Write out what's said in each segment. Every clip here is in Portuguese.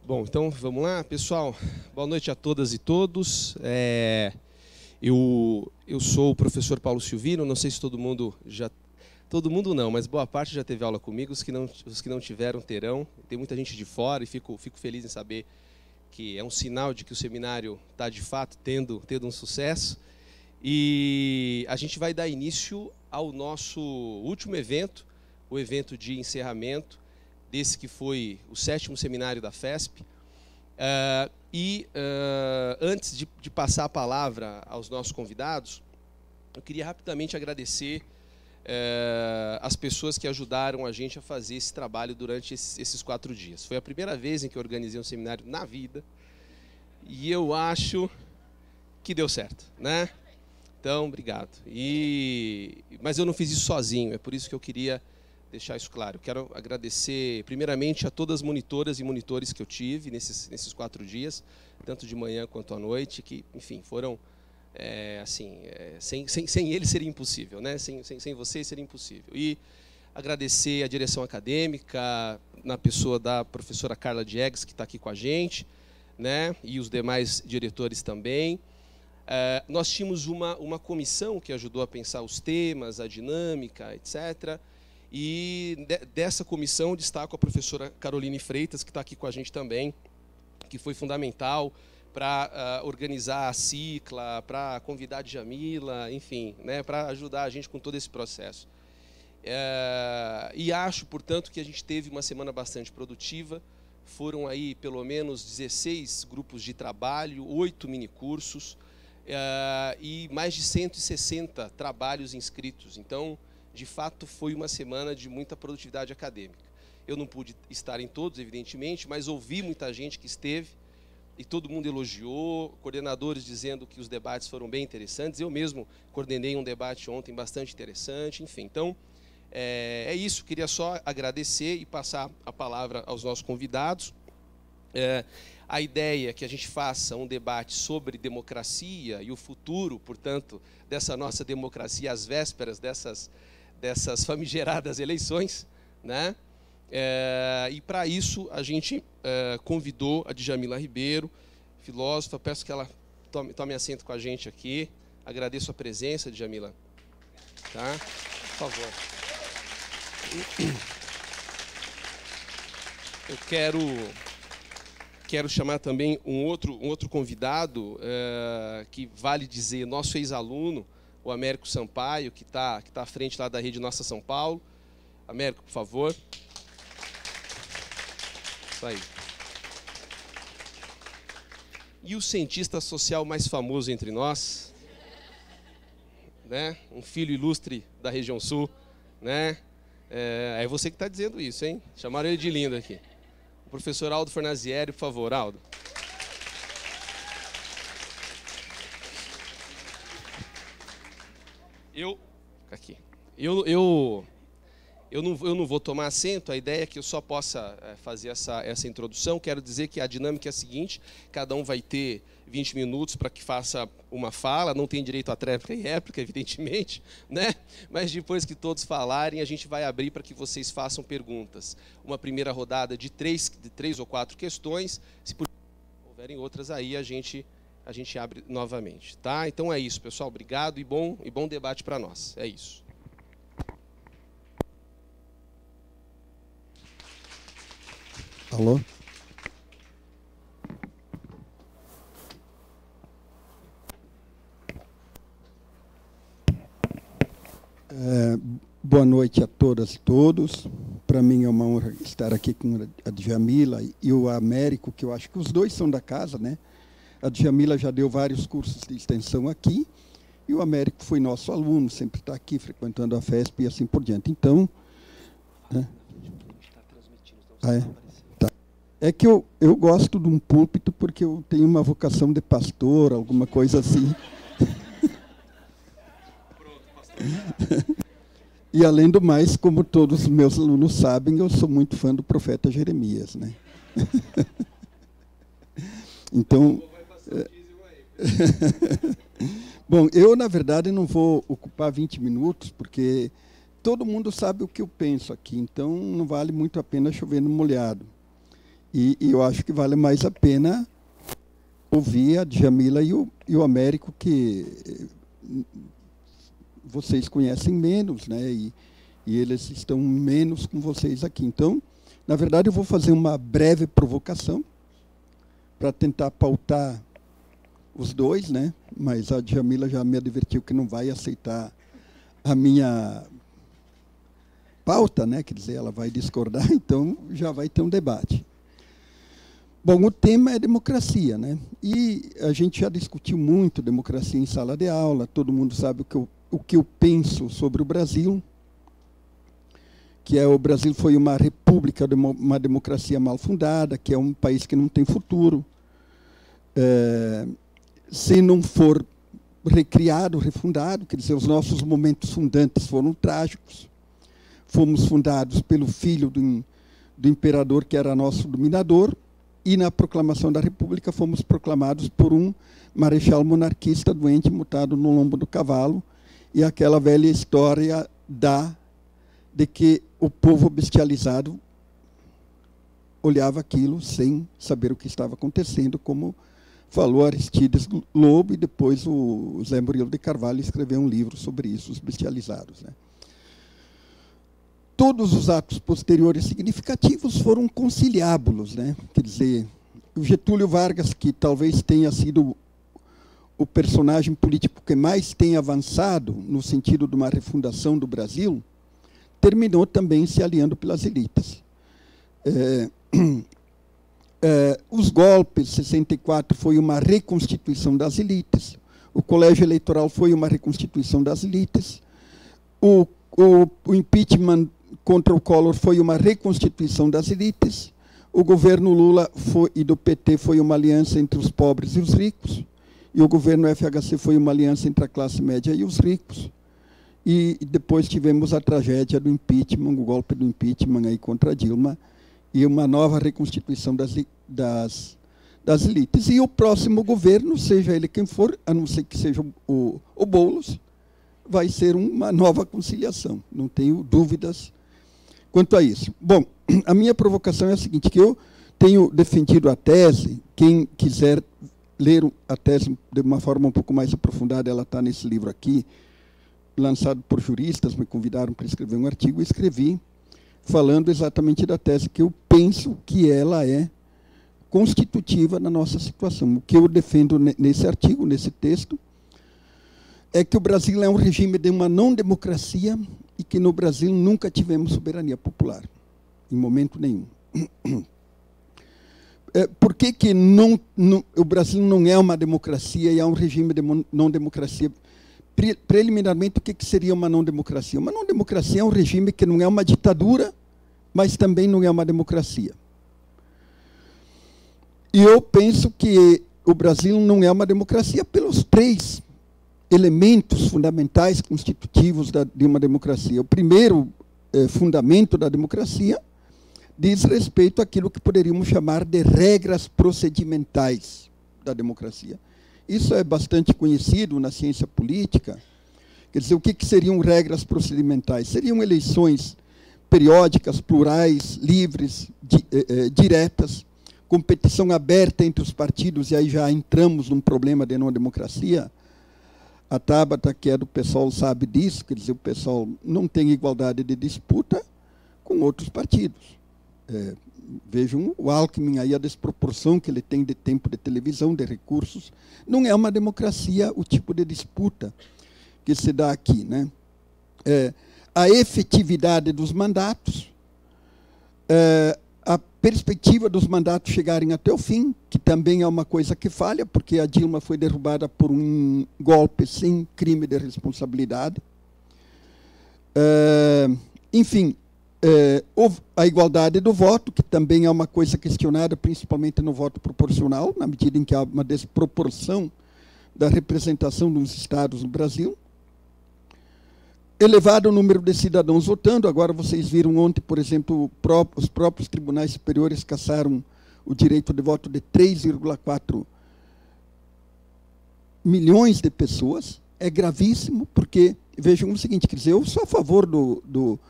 Bom, então vamos lá, pessoal. Boa noite a todas e todos. Eu sou o professor Paulo Silvino. Não sei se todo mundo já... Todo mundo não, mas boa parte já teve aula comigo. Os que não tiveram, terão. Tem muita gente de fora e fico feliz em saber que é um sinal de que o seminário está, de fato, tendo um sucesso. E a gente vai dar início ao nosso último evento, o evento de encerramento desse que foi o 7º seminário da FESP. Antes de passar a palavra aos nossos convidados, eu queria rapidamente agradecer as pessoas que ajudaram a gente a fazer esse trabalho durante esses 4 dias. Foi a primeira vez em que eu organizei um seminário na vida e eu acho que deu certo, né? Então, obrigado. Mas eu não fiz isso sozinho, é por isso que eu queria deixar isso claro. Quero agradecer, primeiramente, a todas as monitoras e monitores que eu tive nesses 4 dias, tanto de manhã quanto à noite, que, enfim, foram, sem eles seria impossível, né? Sem vocês seria impossível. E agradecer a direção acadêmica, na pessoa da professora Carla Diegues, que está aqui com a gente, né? E os demais diretores também. Nós tínhamos uma comissão que ajudou a pensar os temas, a dinâmica, etc., e dessa comissão destaco a professora Caroline Freitas, que está aqui com a gente também, que foi fundamental para organizar a cicla, para convidar a Djamila, enfim, né, para ajudar a gente com todo esse processo. E acho, portanto, que a gente teve uma semana bastante produtiva. Foram aí pelo menos 16 grupos de trabalho, 8 minicursos e mais de 160 trabalhos inscritos. Então, de fato, foi uma semana de muita produtividade acadêmica. Eu não pude estar em todos, evidentemente, mas ouvi muita gente que esteve e todo mundo elogiou, coordenadores dizendo que os debates foram bem interessantes. Eu mesmo coordenei um debate ontem bastante interessante, enfim. Então, é isso. Queria só agradecer e passar a palavra aos nossos convidados. A ideia é que a gente faça um debate sobre democracia e o futuro, portanto, dessa nossa democracia às vésperas dessas famigeradas eleições, né? E para isso a gente convidou a Djamila Ribeiro, filósofa. Peço que ela tome assento com a gente aqui. Agradeço a presença, Djamila. Tá? Por favor. Eu quero chamar também um outro convidado, que vale dizer, nosso ex-aluno, o Américo Sampaio, que está à frente lá da Rede Nossa São Paulo. Américo, por favor. Isso aí. E o cientista social mais famoso entre nós, né? Um filho ilustre da região sul, né? É você que está dizendo isso, hein? Chamaram ele de lindo aqui. O professor Aldo Fornazieri, por favor, Aldo. Eu não vou tomar assento. A ideia é que eu só possa fazer essa introdução. Quero dizer que a dinâmica é a seguinte: cada um vai ter 20 minutos para que faça uma fala. Não tem direito a tréplica e réplica, evidentemente, né? Mas depois que todos falarem, a gente vai abrir para que vocês façam perguntas. Uma primeira rodada de três ou 4 questões. Se houverem outras aí, a gente abre novamente, tá? Então é isso, pessoal. Obrigado e bom debate para nós. É isso. Alô? Boa noite a todas e todos. Para mim é uma honra estar aqui com a Djamila e o Américo, que eu acho que os dois são da casa, né? A Djamila já deu vários cursos de extensão aqui e o Américo foi nosso aluno, sempre está aqui frequentando a FESP e assim por diante. Então, é que eu gosto de um púlpito porque eu tenho uma vocação de pastor, alguma coisa assim. Pronto, pastor. E, além do mais, como todos os meus alunos sabem, eu sou muito fã do profeta Jeremias, né? Então, bom, eu, na verdade, não vou ocupar 20 minutos, porque todo mundo sabe o que eu penso aqui, então não vale muito a pena chover no molhado. E eu acho que vale mais a pena ouvir a Djamila e o Américo, que vocês conhecem menos, né? E eles estão menos com vocês aqui. Então, na verdade, eu vou fazer uma breve provocação para tentar pautar os dois, né? Mas a Djamila já me advertiu que não vai aceitar a minha pauta, né? Quer dizer, ela vai discordar, então já vai ter um debate. Bom, o tema é democracia, né? E a gente já discutiu muito democracia em sala de aula, todo mundo sabe o que eu penso sobre o Brasil, que o Brasil foi uma república, uma democracia mal fundada, que é um país que não tem futuro. Se não for recriado, refundado, quer dizer, os nossos momentos fundantes foram trágicos. Fomos fundados pelo filho do imperador, que era nosso dominador, e na proclamação da República fomos proclamados por um marechal monarquista doente, mutado no lombo do cavalo, e aquela velha história de que o povo bestializado olhava aquilo sem saber o que estava acontecendo, como falou Aristides Lobo, e depois o Zé Murilo de Carvalho escreveu um livro sobre isso, os bestializados, né? Todos os atos posteriores significativos foram conciliábulos, né? Quer dizer, o Getúlio Vargas, que talvez tenha sido o personagem político que mais tem avançado no sentido de uma refundação do Brasil, terminou também se aliando pelas elites. Os golpes, 64 foi uma reconstituição das elites, o colégio eleitoral foi uma reconstituição das elites, o impeachment contra o Collor foi uma reconstituição das elites, o governo Lula e do PT foi uma aliança entre os pobres e os ricos, e o governo FHC foi uma aliança entre a classe média e os ricos. E depois tivemos a tragédia do impeachment, o golpe do impeachment aí contra Dilma, e uma nova reconstituição das elites. E o próximo governo, seja ele quem for, a não ser que seja o Boulos, vai ser uma nova conciliação. Não tenho dúvidas quanto a isso. Bom, a minha provocação é a seguinte, que eu tenho defendido a tese, quem quiser ler a tese de uma forma um pouco mais aprofundada, ela está nesse livro aqui, lançado por juristas, me convidaram para escrever um artigo, e escrevi falando exatamente da tese que eu penso que ela é constitutiva na nossa situação. O que eu defendo nesse artigo, nesse texto, é que o Brasil é um regime de uma não-democracia e que no Brasil nunca tivemos soberania popular, em momento nenhum. Por que o Brasil não é uma democracia e é um regime de não-democracia? Preliminarmente, o que seria uma não-democracia? Uma não-democracia é um regime que não é uma ditadura, mas também não é uma democracia. E eu penso que o Brasil não é uma democracia pelos 3 elementos fundamentais constitutivos de uma democracia. O primeiro fundamento da democracia diz respeito àquilo que poderíamos chamar de regras procedimentais da democracia. Isso é bastante conhecido na ciência política. Quer dizer, o que seriam regras procedimentais? Seriam eleições periódicas, plurais, livres, diretas, competição aberta entre os partidos, e aí já entramos num problema de não-democracia. A Tabata, que é do PSOL, sabe disso, quer dizer, o PSOL não tem igualdade de disputa com outros partidos. Vejam o Alckmin, aí a desproporção que ele tem de tempo de televisão, de recursos. Não é uma democracia o tipo de disputa que se dá aqui, né? A efetividade dos mandatos, a perspectiva dos mandatos chegarem até o fim, que também é uma coisa que falha, porque a Dilma foi derrubada por um golpe sem crime de responsabilidade. Enfim, a igualdade do voto, que também é uma coisa questionada, principalmente no voto proporcional, na medida em que há uma desproporção da representação dos estados no Brasil. Elevado o número de cidadãos votando. Agora vocês viram ontem, por exemplo, os próprios tribunais superiores cassaram o direito de voto de 3,4 milhões de pessoas. É gravíssimo, porque, vejam o seguinte, quer dizer, eu sou a favor do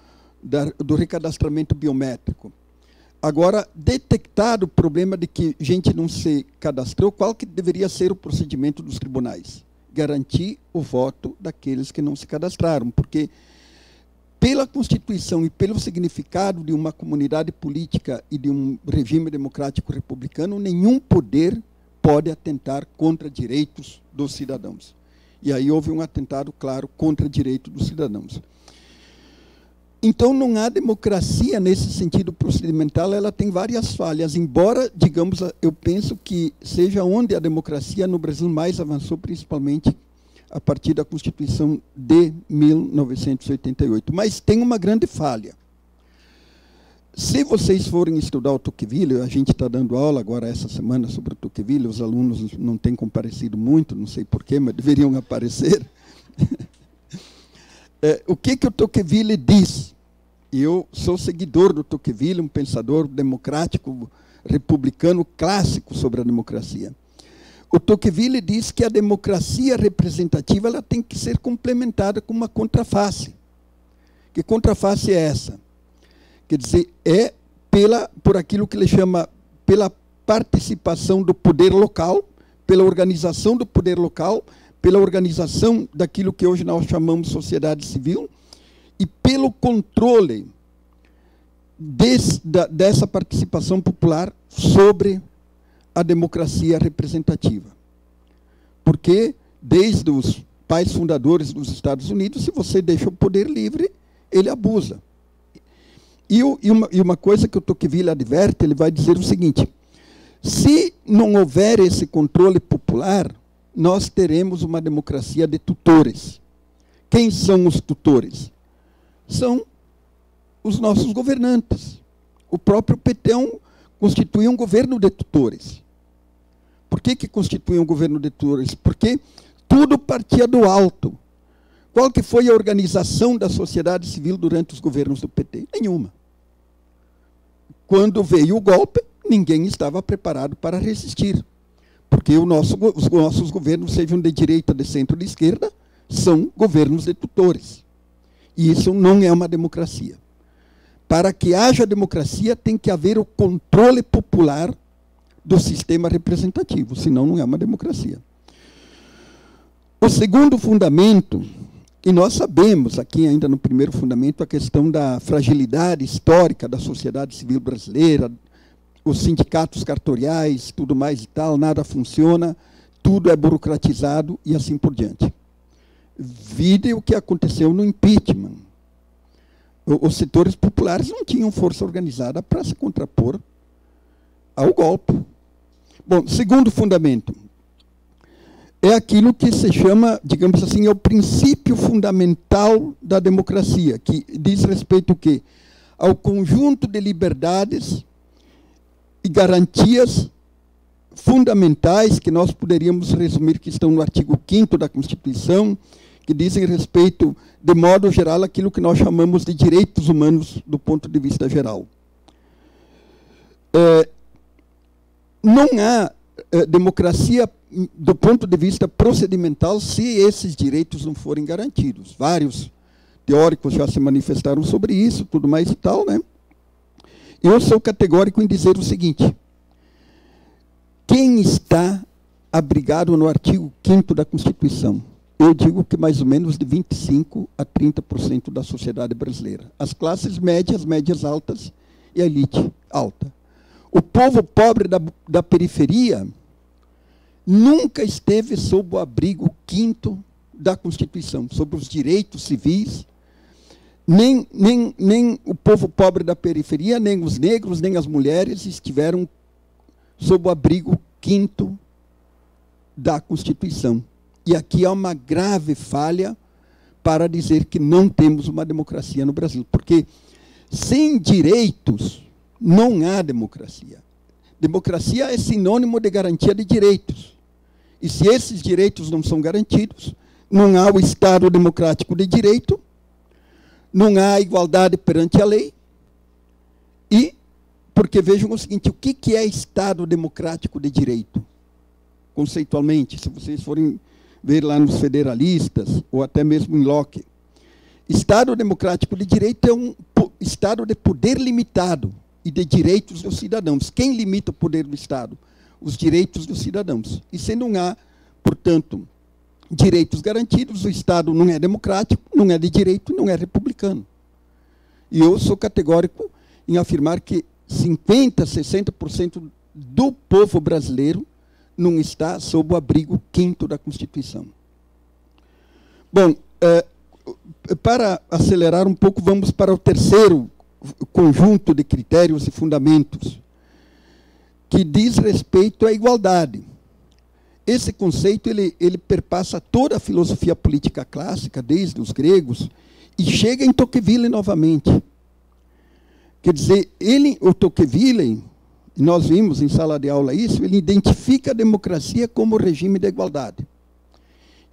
recadastramento biométrico. Agora, detectado o problema de que gente não se cadastrou, qual que deveria ser o procedimento dos tribunais? Garantir o voto daqueles que não se cadastraram, porque pela Constituição e pelo significado de uma comunidade política e de um regime democrático republicano, nenhum poder pode atentar contra direitos dos cidadãos. E aí houve um atentado claro contra direito dos cidadãos. Então, não há democracia nesse sentido procedimental, ela tem várias falhas, embora, digamos, eu penso que seja onde a democracia no Brasil mais avançou, principalmente a partir da Constituição de 1988. Mas tem uma grande falha. Se vocês forem estudar o Tocqueville, a gente está dando aula agora essa semana sobre o Tocqueville, os alunos não têm comparecido muito, não sei porquê, mas deveriam aparecer. O que o Tocqueville diz? Eu sou seguidor do Tocqueville, um pensador democrático, republicano, clássico sobre a democracia. O Tocqueville diz que a democracia representativa ela tem que ser complementada com uma contraface. Que contraface é essa? Quer dizer, é por aquilo que ele chama, pela participação do poder local, pela organização do poder local, pela organização daquilo que hoje nós chamamos sociedade civil, e pelo controle dessa participação popular sobre a democracia representativa. Porque, desde os pais fundadores dos Estados Unidos, se você deixa o poder livre, ele abusa. E uma coisa que o Tocqueville adverte, ele vai dizer o seguinte: se não houver esse controle popular, nós teremos uma democracia de tutores. Quem são os tutores? São os nossos governantes. O próprio PT constitui um governo de tutores. Por que constitui um governo de tutores? Porque tudo partia do alto. Qual que foi a organização da sociedade civil durante os governos do PT? Nenhuma. Quando veio o golpe, ninguém estava preparado para resistir. Porque os nossos governos, sejam de direita, de centro ou de esquerda, são governos de tutores. E isso não é uma democracia. Para que haja democracia, tem que haver o controle popular do sistema representativo, senão não é uma democracia. O segundo fundamento, e nós sabemos aqui ainda no primeiro fundamento, a questão da fragilidade histórica da sociedade civil brasileira, os sindicatos cartoriais, tudo mais e tal, nada funciona, tudo é burocratizado e assim por diante. Vide o que aconteceu no impeachment. Os setores populares não tinham força organizada para se contrapor ao golpe. Bom, segundo fundamento, é aquilo que se chama, digamos assim, é o princípio fundamental da democracia, que diz respeito ao quê? Ao conjunto de liberdades e garantias fundamentais, que nós poderíamos resumir que estão no artigo 5º da Constituição, que dizem respeito, de modo geral, aquilo que nós chamamos de direitos humanos do ponto de vista geral. Não há democracia do ponto de vista procedimental se esses direitos não forem garantidos. Vários teóricos já se manifestaram sobre isso, tudo mais e tal, né? Eu sou categórico em dizer o seguinte: quem está abrigado no artigo 5º da Constituição? Eu digo que mais ou menos de 25% a 30% da sociedade brasileira. As classes médias, médias altas e a elite alta. O povo pobre da periferia nunca esteve sob o abrigo 5º da Constituição, sobre os direitos civis. Nem o povo pobre da periferia, nem os negros, nem as mulheres estiveram sob o abrigo 5º da Constituição. E aqui há uma grave falha para dizer que não temos uma democracia no Brasil. Porque sem direitos não há democracia. Democracia é sinônimo de garantia de direitos. E se esses direitos não são garantidos, não há o Estado democrático de direito, não há igualdade perante a lei. E, porque vejam o seguinte, o que é Estado democrático de direito? Conceitualmente, se vocês forem ver lá nos federalistas, ou até mesmo em Locke. Estado democrático de direito é um Estado de poder limitado. e de direitos dos cidadãos. Quem limita o poder do Estado? Os direitos dos cidadãos. E se não há, portanto, direitos garantidos, o Estado não é democrático, não é de direito, não é republicano. E eu sou categórico em afirmar que 50%, 60% do povo brasileiro não está sob o abrigo 5º da Constituição. Bom, para acelerar um pouco, vamos para o terceiro conjunto de critérios e fundamentos, que diz respeito à igualdade. Esse conceito ele perpassa toda a filosofia política clássica, desde os gregos, e chega em Tocqueville novamente. Quer dizer, o Tocqueville, nós vimos em sala de aula isso, ele identifica a democracia como regime da igualdade.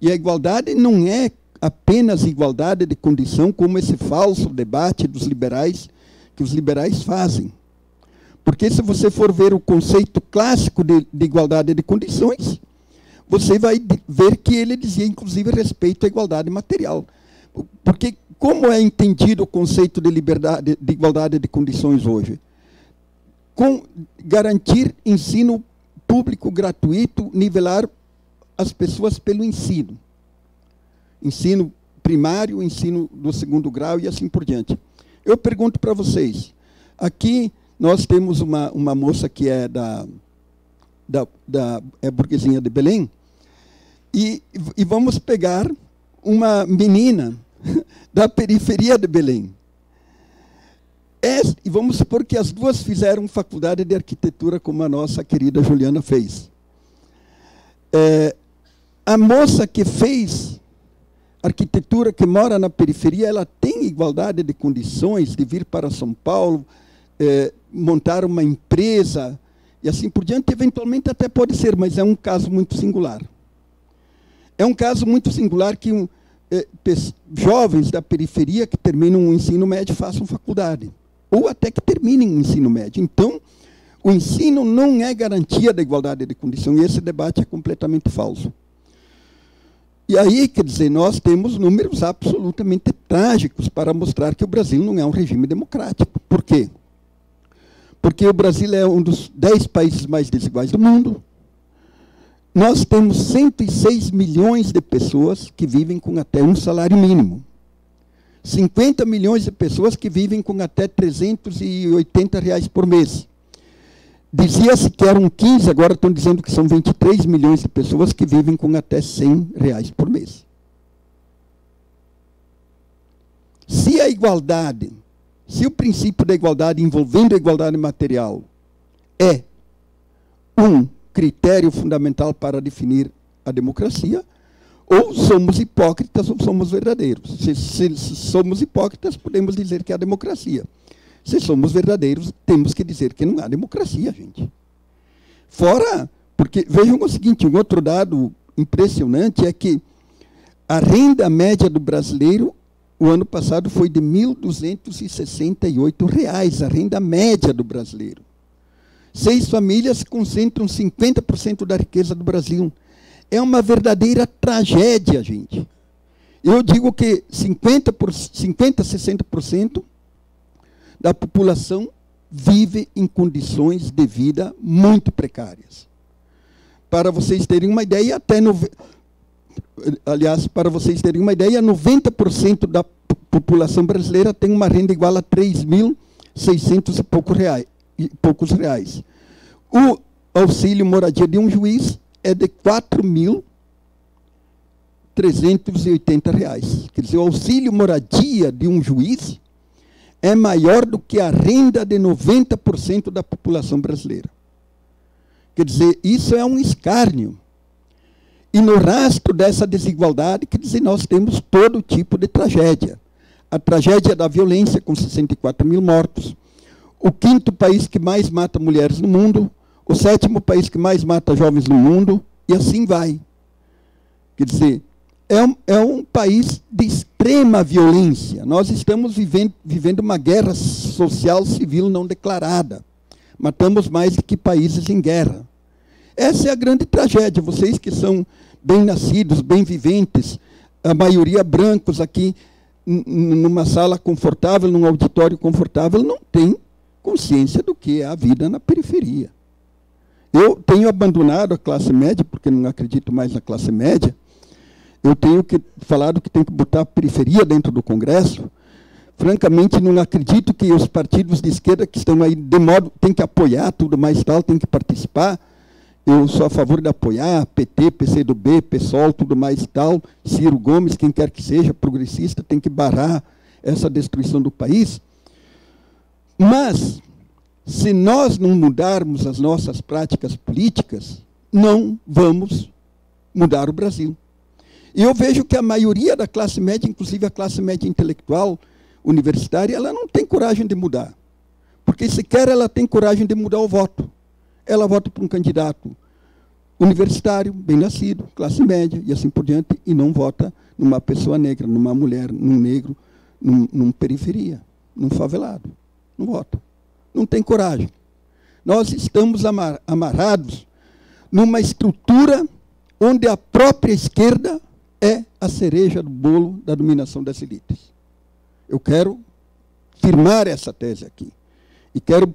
E a igualdade não é apenas igualdade de condição, como esse falso debate dos liberais, que os liberais fazem. Porque se você for ver o conceito clássico de igualdade de condições, você vai ver que ele dizia, inclusive, respeito à igualdade material. Porque como é entendido o conceito de liberdade, de igualdade de condições hoje? Com garantir ensino público gratuito, nivelar as pessoas pelo ensino. Ensino primário, ensino do 2º grau e assim por diante. Eu pergunto para vocês, aqui nós temos uma moça que é é burguesinha de Belém, e vamos pegar uma menina da periferia de Belém. E vamos supor que as duas fizeram faculdade de arquitetura, como a nossa querida Juliana fez. A moça que fez arquitetura, que mora na periferia, ela tem igualdade de condições de vir para São Paulo, montar uma empresa, e assim por diante. Eventualmente até pode ser, mas é um caso muito singular. É um caso muito singular que jovens da periferia que terminam o ensino médio façam faculdade, ou até que terminem o ensino médio. Então, o ensino não é garantia da igualdade de condição, e esse debate é completamente falso. E aí, quer dizer, nós temos números absolutamente trágicos para mostrar que o Brasil não é um regime democrático. Por quê? Porque o Brasil é um dos 10 países mais desiguais do mundo. Nós temos 106 milhões de pessoas que vivem com até um salário mínimo. 50 milhões de pessoas que vivem com até R$380 por mês. Dizia-se que eram 15, agora estão dizendo que são 23 milhões de pessoas que vivem com até R$100 por mês. Se a igualdade, se o princípio da igualdade envolvendo a igualdade material é um critério fundamental para definir a democracia, ou somos hipócritas ou somos verdadeiros. Se somos hipócritas, podemos dizer que há democracia. Se somos verdadeiros, temos que dizer que não há democracia, gente. Fora, porque, vejam o seguinte, um outro dado impressionante é que a renda média do brasileiro, o ano passado, foi de R$1.268, a renda média do brasileiro. 6 famílias concentram 50% da riqueza do Brasil. É uma verdadeira tragédia, gente. Eu digo que 50, 60% da população vive em condições de vida muito precárias. Para vocês terem uma ideia, para vocês terem uma ideia, 90% da população brasileira tem uma renda igual a R$3.600 e poucos reais. O auxílio moradia de um juiz é de R$4.380. Quer dizer, o auxílio moradia de um juiz é maior do que a renda de 90% da população brasileira. Quer dizer, isso é um escárnio. E no rastro dessa desigualdade, quer dizer, nós temos todo tipo de tragédia. A tragédia da violência, com 64 mil mortos. O 5º país que mais mata mulheres no mundo. O 7º país que mais mata jovens no mundo. E assim vai. Quer dizer, é um país de extrema violência. Nós estamos vivendo uma guerra social civil não declarada. Matamos mais do que países em guerra. Essa é a grande tragédia. Vocês que são bem nascidos, bem viventes, a maioria brancos aqui, numa sala confortável, num auditório confortável, não tem consciência do que é a vida na periferia. Eu tenho abandonado a classe média, porque não acredito mais na classe média. Eu tenho falado que tem que botar a periferia dentro do Congresso. Francamente, não acredito que os partidos de esquerda que estão aí, de modo, tem que apoiar tudo mais tal, tem que participar. Eu sou a favor de apoiar PT, PCdoB, PSOL, tudo mais e tal, Ciro Gomes, quem quer que seja, progressista, tem que barrar essa destruição do país. Mas, se nós não mudarmos as nossas práticas políticas, não vamos mudar o Brasil. E eu vejo que a maioria da classe média, inclusive a classe média intelectual, universitária, ela não tem coragem de mudar. Porque sequer ela tem coragem de mudar o voto. Ela vota para um candidato universitário, bem-nascido, classe média, e assim por diante, e não vota numa pessoa negra, numa mulher, num negro, num periferia, num favelado. Não vota. Não tem coragem. Nós estamos amarrados numa estrutura onde a própria esquerda é a cereja do bolo da dominação das elites. Eu quero firmar essa tese aqui. E quero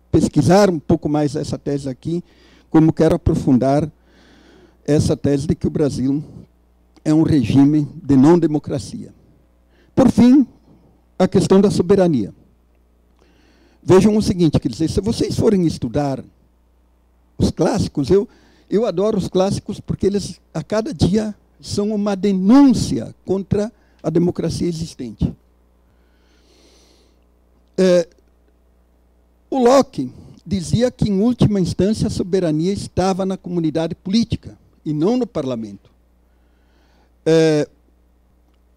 pesquisar um pouco mais essa tese aqui, como quero aprofundar essa tese de que o Brasil é um regime de não democracia. Por fim, a questão da soberania. Vejam o seguinte, quer dizer, se vocês forem estudar os clássicos, eu adoro os clássicos porque eles, a cada dia, são uma denúncia contra a democracia existente. O Locke dizia que, em última instância, a soberania estava na comunidade política e não no parlamento.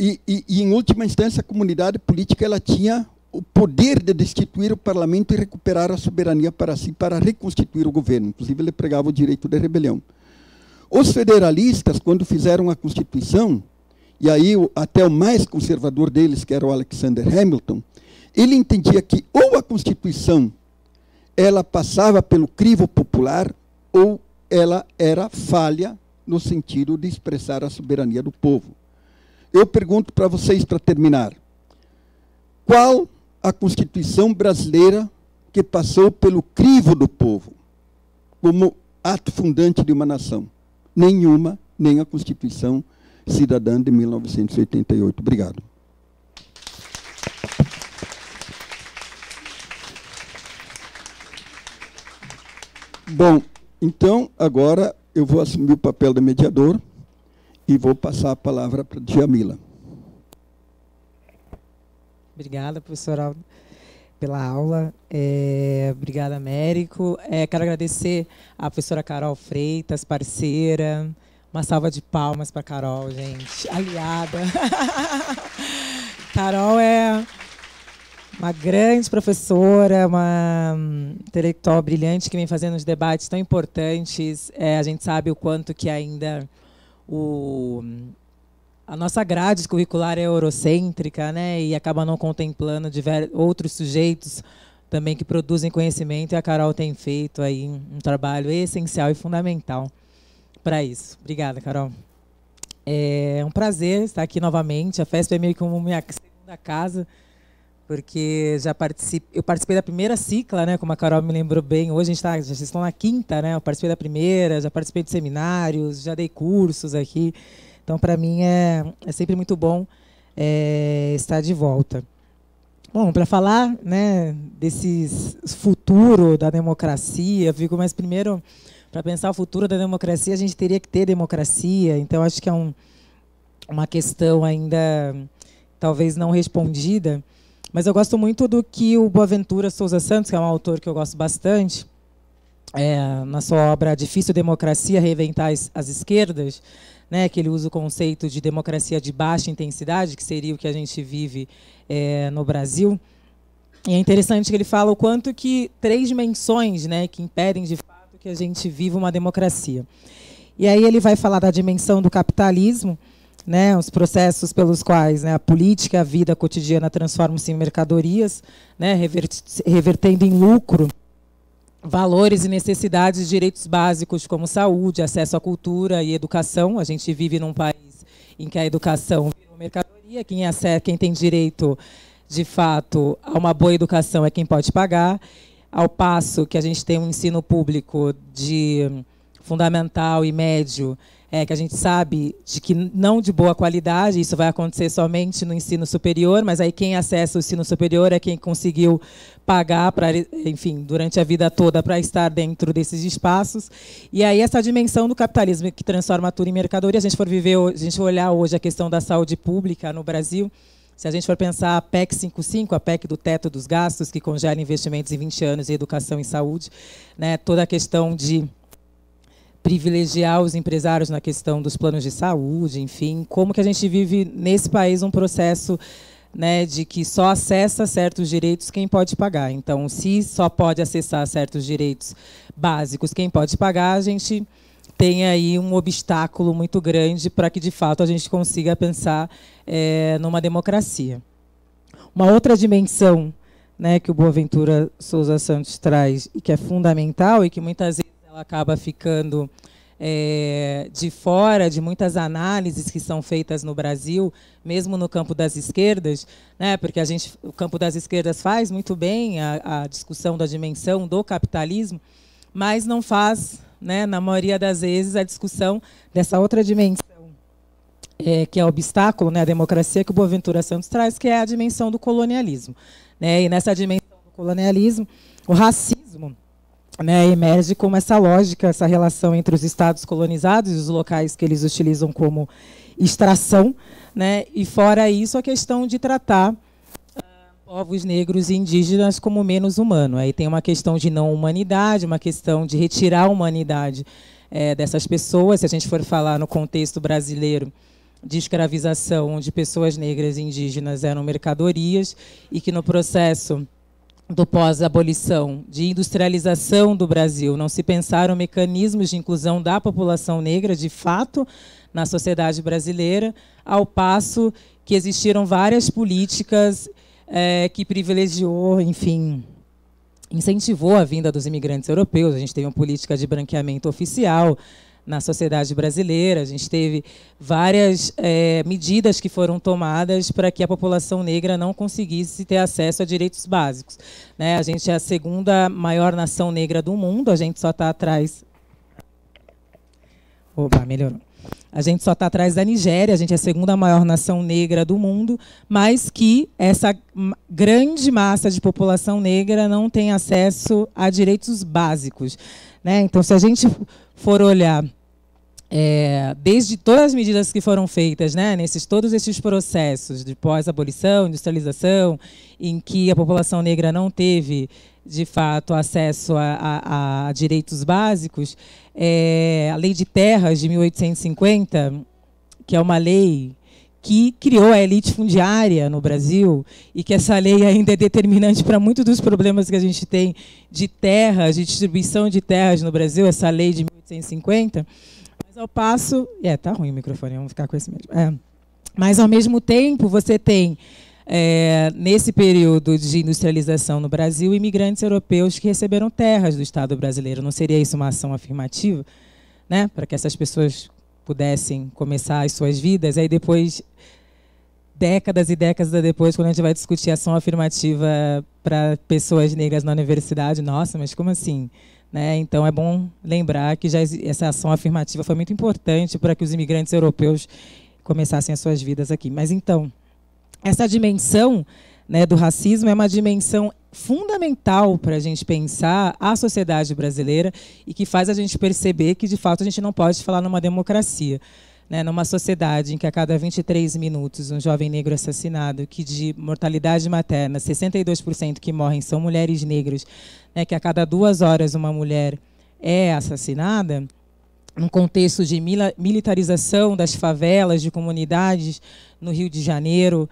E, em última instância, a comunidade política ela tinha o poder de destituir o parlamento e recuperar a soberania para si, para reconstituir o governo. Inclusive, ele pregava o direito de rebelião. Os federalistas, quando fizeram a Constituição, e aí até o mais conservador deles, que era o Alexander Hamilton, ele entendia que ou a Constituição ela passava pelo crivo popular, ou ela era falha no sentido de expressar a soberania do povo. Eu pergunto para vocês, para terminar, qual a Constituição brasileira que passou pelo crivo do povo, como ato fundante de uma nação? Nenhuma, nem a Constituição Cidadã de 1988. Obrigado. Bom, então, agora eu vou assumir o papel de mediador e vou passar a palavra para a Djamila. Obrigada, professora, pela aula. Obrigada, Américo. Quero agradecer à professora Carol Freitas, parceira. Uma salva de palmas para a Carol, gente. Aliada. Carol é uma grande professora, uma intelectual brilhante que vem fazendo uns debates tão importantes. A gente sabe o quanto que ainda a nossa grade curricular é eurocêntrica, né, e acaba não contemplando outros sujeitos também que produzem conhecimento, e a Carol tem feito aí um trabalho essencial e fundamental para isso. Obrigada, Carol. É um prazer estar aqui novamente. A FESP é meio como minha segunda casa, porque eu participei da primeira cicla, né, como a Carol me lembrou bem. Hoje já estão na quinta, né? Eu participei da primeira, já participei de seminários, já dei cursos aqui. Então, para mim, é sempre muito bom estar de volta. Bom, para falar, né, desse futuro da democracia, mas primeiro, para pensar o futuro da democracia, a gente teria que ter democracia. Então, acho que é uma questão ainda talvez não respondida. Mas eu gosto muito do que o Boaventura Souza Santos, que é um autor que eu gosto bastante, na sua obra Difícil Democracia, Reinventar as Esquerdas, né, que ele usa o conceito de democracia de baixa intensidade, que seria o que a gente vive no Brasil. E é interessante que ele fala o quanto que 3 dimensões, né, que impedem, de fato, que a gente viva uma democracia. E aí ele vai falar da dimensão do capitalismo, né, os processos pelos quais, né, a política, a vida cotidiana transformam-se em mercadorias, né, revertendo em lucro valores e necessidades de direitos básicos como saúde, acesso à cultura e educação. A gente vive num país em que a educação virou mercadoria, quem tem direito de fato, uma boa educação é quem pode pagar, ao passo que a gente tem um ensino público de fundamental e médio, que a gente sabe de que não de boa qualidade, isso vai acontecer somente no ensino superior, mas aí quem acessa o ensino superior é quem conseguiu pagar, enfim, durante a vida toda para estar dentro desses espaços. E aí essa dimensão do capitalismo que transforma tudo em mercadoria, a gente for olhar hoje a questão da saúde pública no Brasil, se a gente for pensar a PEC 55, a PEC do teto dos gastos, que congela investimentos em 20 anos em educação e saúde, né, toda a questão de privilegiar os empresários na questão dos planos de saúde, enfim, como que a gente vive nesse país um processo, né, de que só acessa certos direitos quem pode pagar. Então, se só pode acessar certos direitos básicos quem pode pagar, a gente tem aí um obstáculo muito grande para que, de fato, a gente consiga pensar numa democracia. Uma outra dimensão, né, que o Boaventura Souza Santos traz e que é fundamental e que muitas vezes ela acaba ficando de fora de muitas análises que são feitas no Brasil, mesmo no campo das esquerdas, né, porque o campo das esquerdas faz muito bem a discussão da dimensão do capitalismo, mas não faz, né, na maioria das vezes, a discussão dessa outra dimensão, que é o obstáculo, né, à democracia, que o Boaventura Santos traz, que é a dimensão do colonialismo, né, e nessa dimensão do colonialismo, o racismo, né, emerge como essa lógica, essa relação entre os estados colonizados e os locais que eles utilizam como extração, né, e fora isso a questão de tratar povos negros e indígenas como menos humano. Aí tem uma questão de não humanidade, uma questão de retirar a humanidade dessas pessoas. Se a gente for falar no contexto brasileiro de escravização, onde pessoas negras e indígenas eram mercadorias e que no processo do pós-abolição, de industrialização do Brasil, não se pensaram mecanismos de inclusão da população negra, de fato, na sociedade brasileira, ao passo que existiram várias políticas que privilegiou, enfim, incentivou a vinda dos imigrantes europeus. A gente teve uma política de branqueamento oficial na sociedade brasileira, a gente teve várias medidas que foram tomadas para que a população negra não conseguisse ter acesso a direitos básicos, né? A gente é a segunda maior nação negra do mundo, a gente só está atrás... Opa, melhorou. A gente só está atrás da Nigéria, a gente é a segunda maior nação negra do mundo, mas que essa grande massa de população negra não tem acesso a direitos básicos, né? Então, se a gente for olhar desde todas as medidas que foram feitas, né, todos esses processos de pós-abolição, industrialização, em que a população negra não teve, de fato, acesso a direitos básicos, a Lei de Terras de 1850, que é uma lei que criou a elite fundiária no Brasil, e que essa lei ainda é determinante para muitos dos problemas que a gente tem de terras, de distribuição de terras no Brasil, essa lei de 1850, mas ao passo... tá ruim o microfone, vamos ficar com esse mesmo. Mas, ao mesmo tempo, você tem, nesse período de industrialização no Brasil, imigrantes europeus que receberam terras do Estado brasileiro. Não seria isso uma ação afirmativa, né, para que essas pessoas pudessem começar as suas vidas? Aí depois, décadas e décadas depois, quando a gente vai discutir ação afirmativa para pessoas negras na universidade, nossa, mas como assim? Né? Então é bom lembrar que essa ação afirmativa foi muito importante para que os imigrantes europeus começassem as suas vidas aqui. Mas então, essa dimensão, né, do racismo é uma dimensão fundamental para a gente pensar a sociedade brasileira e que faz a gente perceber que, de fato, a gente não pode falar numa democracia, né, numa sociedade em que a cada 23 minutos um jovem negro é assassinado, que de mortalidade materna, 62% que morrem são mulheres negras, né, que a cada 2 horas uma mulher é assassinada, num contexto de militarização das favelas, de comunidades no Rio de Janeiro,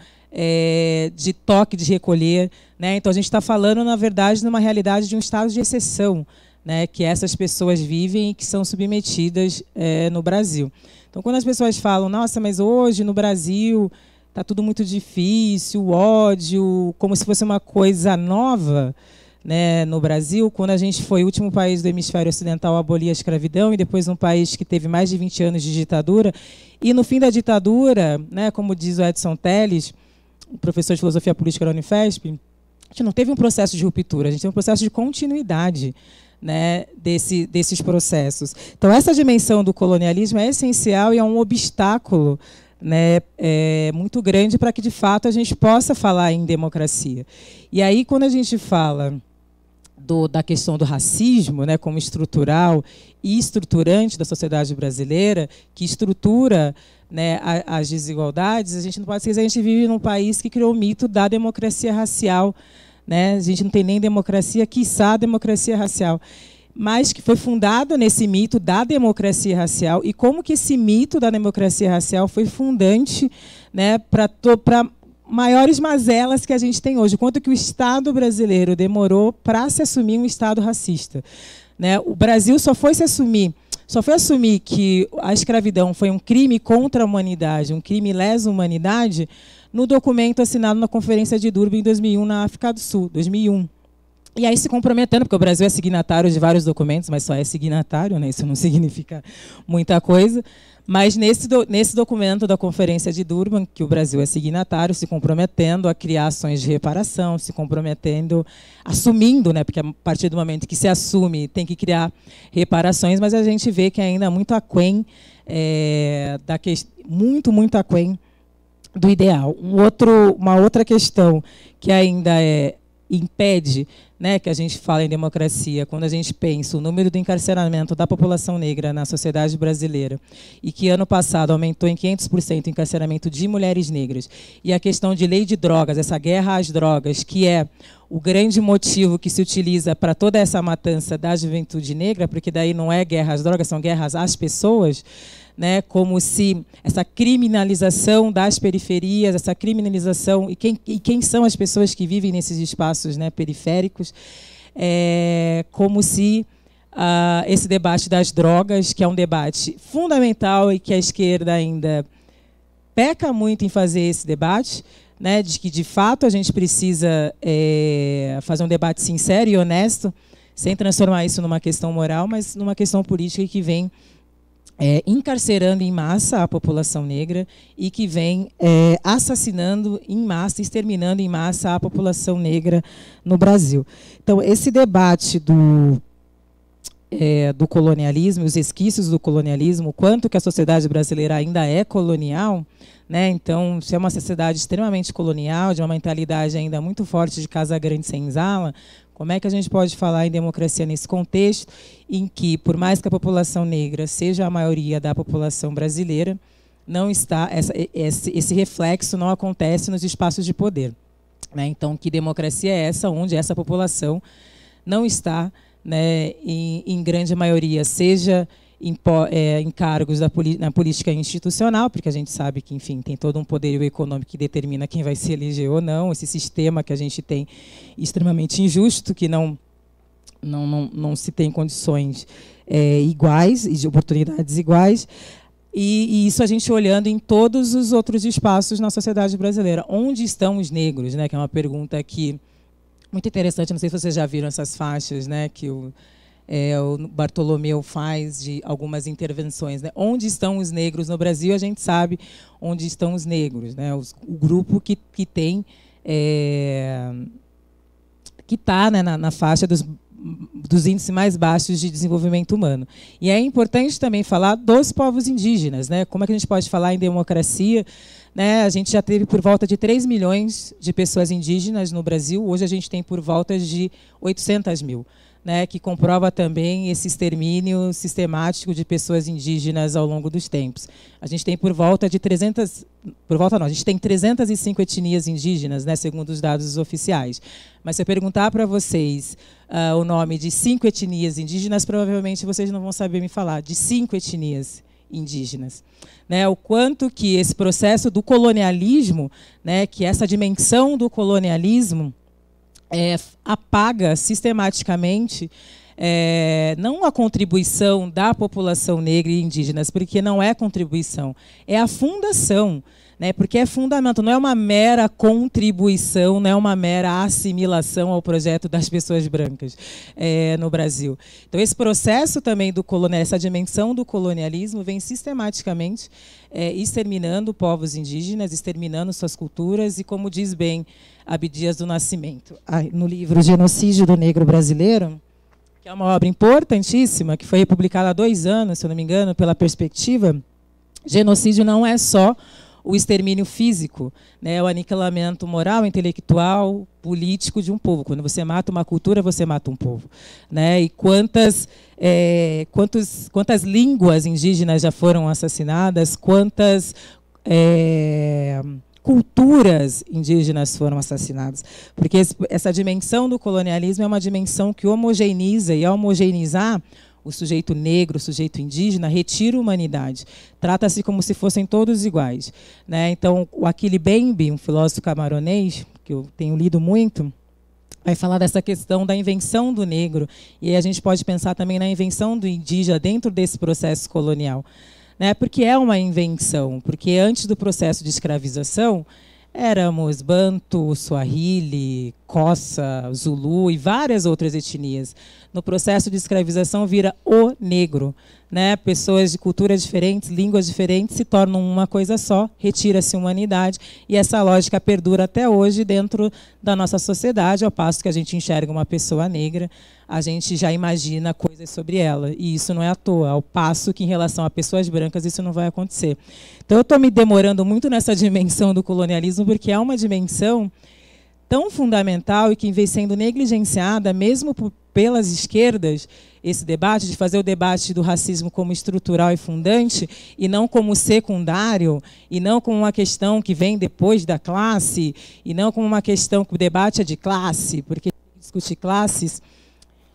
de toque de recolher, né? Então a gente está falando, na verdade, numa realidade de um estado de exceção, né, que essas pessoas vivem e que são submetidas no Brasil. Então, quando as pessoas falam, nossa, mas hoje no Brasil está tudo muito difícil, o ódio, como se fosse uma coisa nova, né, no Brasil, quando a gente foi o último país do hemisfério ocidental a abolir a escravidão e depois um país que teve mais de 20 anos de ditadura, e no fim da ditadura, né, como diz o Edson Telles, professor de filosofia política da Unifesp, a gente não teve um processo de ruptura, a gente teve um processo de continuidade, né, desses processos. Então, essa dimensão do colonialismo é essencial e é um obstáculo, né, muito grande para que, de fato, a gente possa falar em democracia. E aí, quando a gente fala da questão do racismo, né, como estrutural e estruturante da sociedade brasileira, que estrutura, né, as desigualdades, a gente não pode esquecer que a gente vive num país que criou o mito da democracia racial, né? A gente não tem nem democracia, quiçá democracia racial, mas que foi fundado nesse mito da democracia racial, e como que esse mito da democracia racial foi fundante, né, para maiores mazelas que a gente tem hoje. Quanto que o Estado brasileiro demorou para se assumir um Estado racista, né? O Brasil só foi assumir que a escravidão foi um crime contra a humanidade, um crime lesa humanidade, no documento assinado na Conferência de Durban em 2001, na África do Sul, 2001. E aí se comprometendo, porque o Brasil é signatário de vários documentos, mas só é signatário, né? Isso não significa muita coisa. Mas nesse documento da Conferência de Durban, que o Brasil é signatário, se comprometendo a criar ações de reparação, se comprometendo, assumindo, né? Porque a partir do momento que se assume, tem que criar reparações, mas a gente vê que ainda muito aquém, muito aquém do ideal. Uma outra questão que ainda impede, né, que a gente fala em democracia, quando a gente pensa o número do encarceramento da população negra na sociedade brasileira, e que ano passado aumentou em 500% o encarceramento de mulheres negras, e a questão de lei de drogas, essa guerra às drogas, que é o grande motivo que se utiliza para toda essa matança da juventude negra, porque daí não é guerra às drogas, são guerras às pessoas, né, como se essa criminalização das periferias, essa criminalização, e quem são as pessoas que vivem nesses espaços, né, periféricos, como se esse debate das drogas, que é um debate fundamental e que a esquerda ainda peca muito em fazer esse debate, né, de que, de fato, a gente precisa fazer um debate sincero e honesto, sem transformar isso numa questão moral, mas numa questão política que vem encarcerando em massa a população negra e que vem assassinando em massa, exterminando em massa a população negra no Brasil. Então, esse debate do colonialismo, os resquícios do colonialismo, o quanto que a sociedade brasileira ainda é colonial, né? Então, se é uma sociedade extremamente colonial, de uma mentalidade ainda muito forte de casa grande senzala, como é que a gente pode falar em democracia nesse contexto em que, por mais que a população negra seja a maioria da população brasileira, não está esse reflexo não acontece nos espaços de poder, né? Então, que democracia é essa onde essa população não está, né, em grande maioria, seja em cargos na política institucional, porque a gente sabe que, enfim, tem todo um poderio econômico que determina quem vai se eleger ou não, esse sistema que a gente tem extremamente injusto, que não se tem condições iguais e de oportunidades iguais, e isso a gente olhando em todos os outros espaços na sociedade brasileira. Onde estão os negros, né, que é uma pergunta que muito interessante, não sei se vocês já viram essas faixas, né, que o Bartolomeu faz de algumas intervenções, né? Onde estão os negros no Brasil? A gente sabe onde estão os negros, né? O grupo que tem que está, né, na faixa dos índices mais baixos de desenvolvimento humano. E é importante também falar dos povos indígenas, né? Como é que a gente pode falar em democracia, né? A gente já teve por volta de 3 milhões de pessoas indígenas no Brasil, hoje a gente tem por volta de 800 mil. Né, que comprova também esse extermínio sistemático de pessoas indígenas ao longo dos tempos. A gente tem a gente tem 305 etnias indígenas, né, segundo os dados oficiais. Mas se eu perguntar para vocês o nome de 5 etnias indígenas, provavelmente vocês não vão saber me falar de 5 etnias indígenas. Né, o quanto que esse processo do colonialismo, né, que essa dimensão do colonialismo apaga sistematicamente não a contribuição da população negra e indígenas, porque não é contribuição, é a fundação, né, porque é fundamental, não é uma mera contribuição, não é uma mera assimilação ao projeto das pessoas brancas no Brasil. Então, esse processo também do colonialismo, essa dimensão do colonialismo vem sistematicamente exterminando povos indígenas, exterminando suas culturas e, como diz bem Abdias do Nascimento, no livro Genocídio do Negro Brasileiro, que é uma obra importantíssima, que foi publicada há 2 anos, se eu não me engano, pela Perspectiva, genocídio não é só o extermínio físico, né, o aniquilamento moral, intelectual, político de um povo. Quando você mata uma cultura, você mata um povo, né? E quantas línguas indígenas já foram assassinadas, quantas culturas indígenas foram assassinadas. Porque essa dimensão do colonialismo é uma dimensão que homogeneiza, e ao homogeneizar o sujeito negro, o sujeito indígena, retira a humanidade. Trata-se como se fossem todos iguais, né? Então, o Achille Mbembe, um filósofo camaronês, que eu tenho lido muito, vai falar dessa questão da invenção do negro. E aí a gente pode pensar também na invenção do indígena dentro desse processo colonial, né? Porque é uma invenção, porque antes do processo de escravização, éramos Bantu, Swahili, Xhosa, Zulu e várias outras etnias. No processo de escravização vira o negro, né? Pessoas de culturas diferentes, línguas diferentes se tornam uma coisa só, retira-se humanidade, e essa lógica perdura até hoje dentro da nossa sociedade. Ao passo que a gente enxerga uma pessoa negra, a gente já imagina coisas sobre ela, e isso não é à toa, ao passo que em relação a pessoas brancas isso não vai acontecer. Então eu estou me demorando muito nessa dimensão do colonialismo, porque é uma dimensão tão fundamental e que vem sendo negligenciada, mesmo pelas esquerdas, esse debate, de fazer o debate do racismo como estrutural e fundante, e não como secundário, e não como uma questão que vem depois da classe, e não como uma questão que o debate é de classe, porque discutir classes.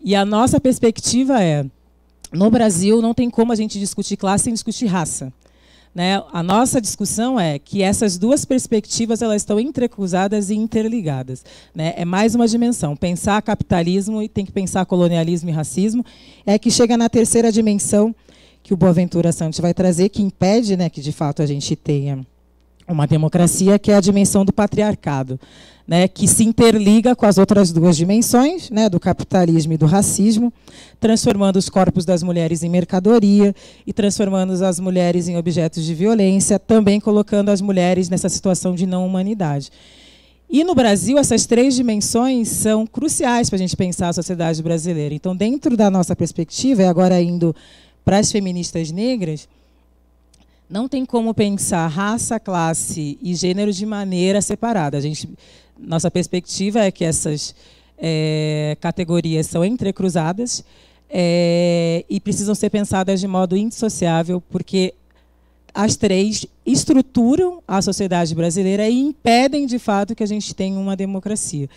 E a nossa perspectiva é, no Brasil, não tem como a gente discutir classe sem discutir raça, né? A nossa discussão é que essas duas perspectivas elas estão entrecruzadas e interligadas, né? É mais uma dimensão. Pensar capitalismo e tem que pensar colonialismo e racismo. É que chega na terceira dimensão que o Boaventura Santos vai trazer, que impede, né, que de fato a gente tenha uma democracia, que é a dimensão do patriarcado, né, que se interliga com as outras duas dimensões, né, do capitalismo e do racismo, transformando os corpos das mulheres em mercadoria e transformando as mulheres em objetos de violência, também colocando as mulheres nessa situação de não humanidade. E no Brasil, essas 3 dimensões são cruciais para a gente pensar a sociedade brasileira. Então, dentro da nossa perspectiva, e agora indo para as feministas negras, não tem como pensar raça, classe e gênero de maneira separada. Nossa perspectiva é que essas categorias são entrecruzadas e precisam ser pensadas de modo indissociável, porque as 3 estruturam a sociedade brasileira e impedem, de fato, que a gente tenha uma democracia.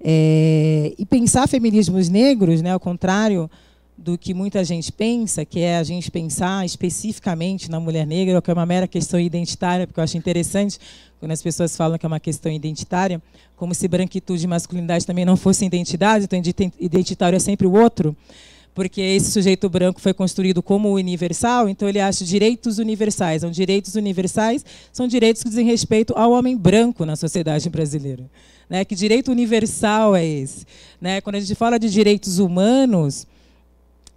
E pensar feminismos negros, né, ao contrário do que muita gente pensa, que é a gente pensar especificamente na mulher negra, que é uma mera questão identitária, porque eu acho interessante quando as pessoas falam que é uma questão identitária, como se branquitude e masculinidade também não fossem identidade, então identitário é sempre o outro, porque esse sujeito branco foi construído como universal, então ele acha direitos universais. Então, direitos universais são direitos que dizem respeito ao homem branco na sociedade brasileira, né? Que direito universal é esse, né? Quando a gente fala de direitos humanos,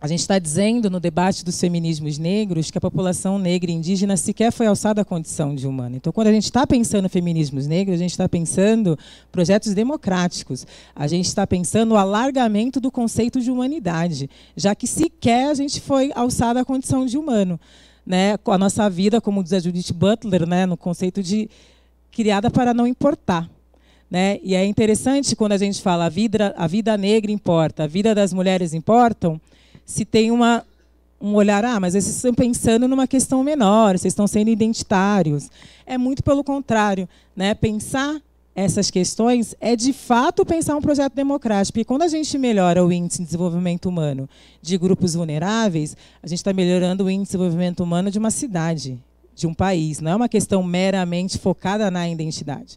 a gente está dizendo, no debate dos feminismos negros, que a população negra e indígena sequer foi alçada à condição de humana. Então, quando a gente está pensando em feminismos negros, a gente está pensando projetos democráticos. A gente está pensando o alargamento do conceito de humanidade, já que sequer a gente foi alçada à condição de humano, né? A nossa vida, como diz a Judith Butler, né, no conceito de criada para não importar. Né? E é interessante quando a gente fala a vida negra importa, a vida das mulheres importam, se tem um olhar, mas vocês estão pensando numa questão menor, vocês estão sendo identitários. É muito pelo contrário, né? Pensar essas questões é, de fato, pensar um projeto democrático. Porque quando a gente melhora o índice de desenvolvimento humano de grupos vulneráveis, a gente está melhorando o índice de desenvolvimento humano de uma cidade, de um país. Não é uma questão meramente focada na identidade,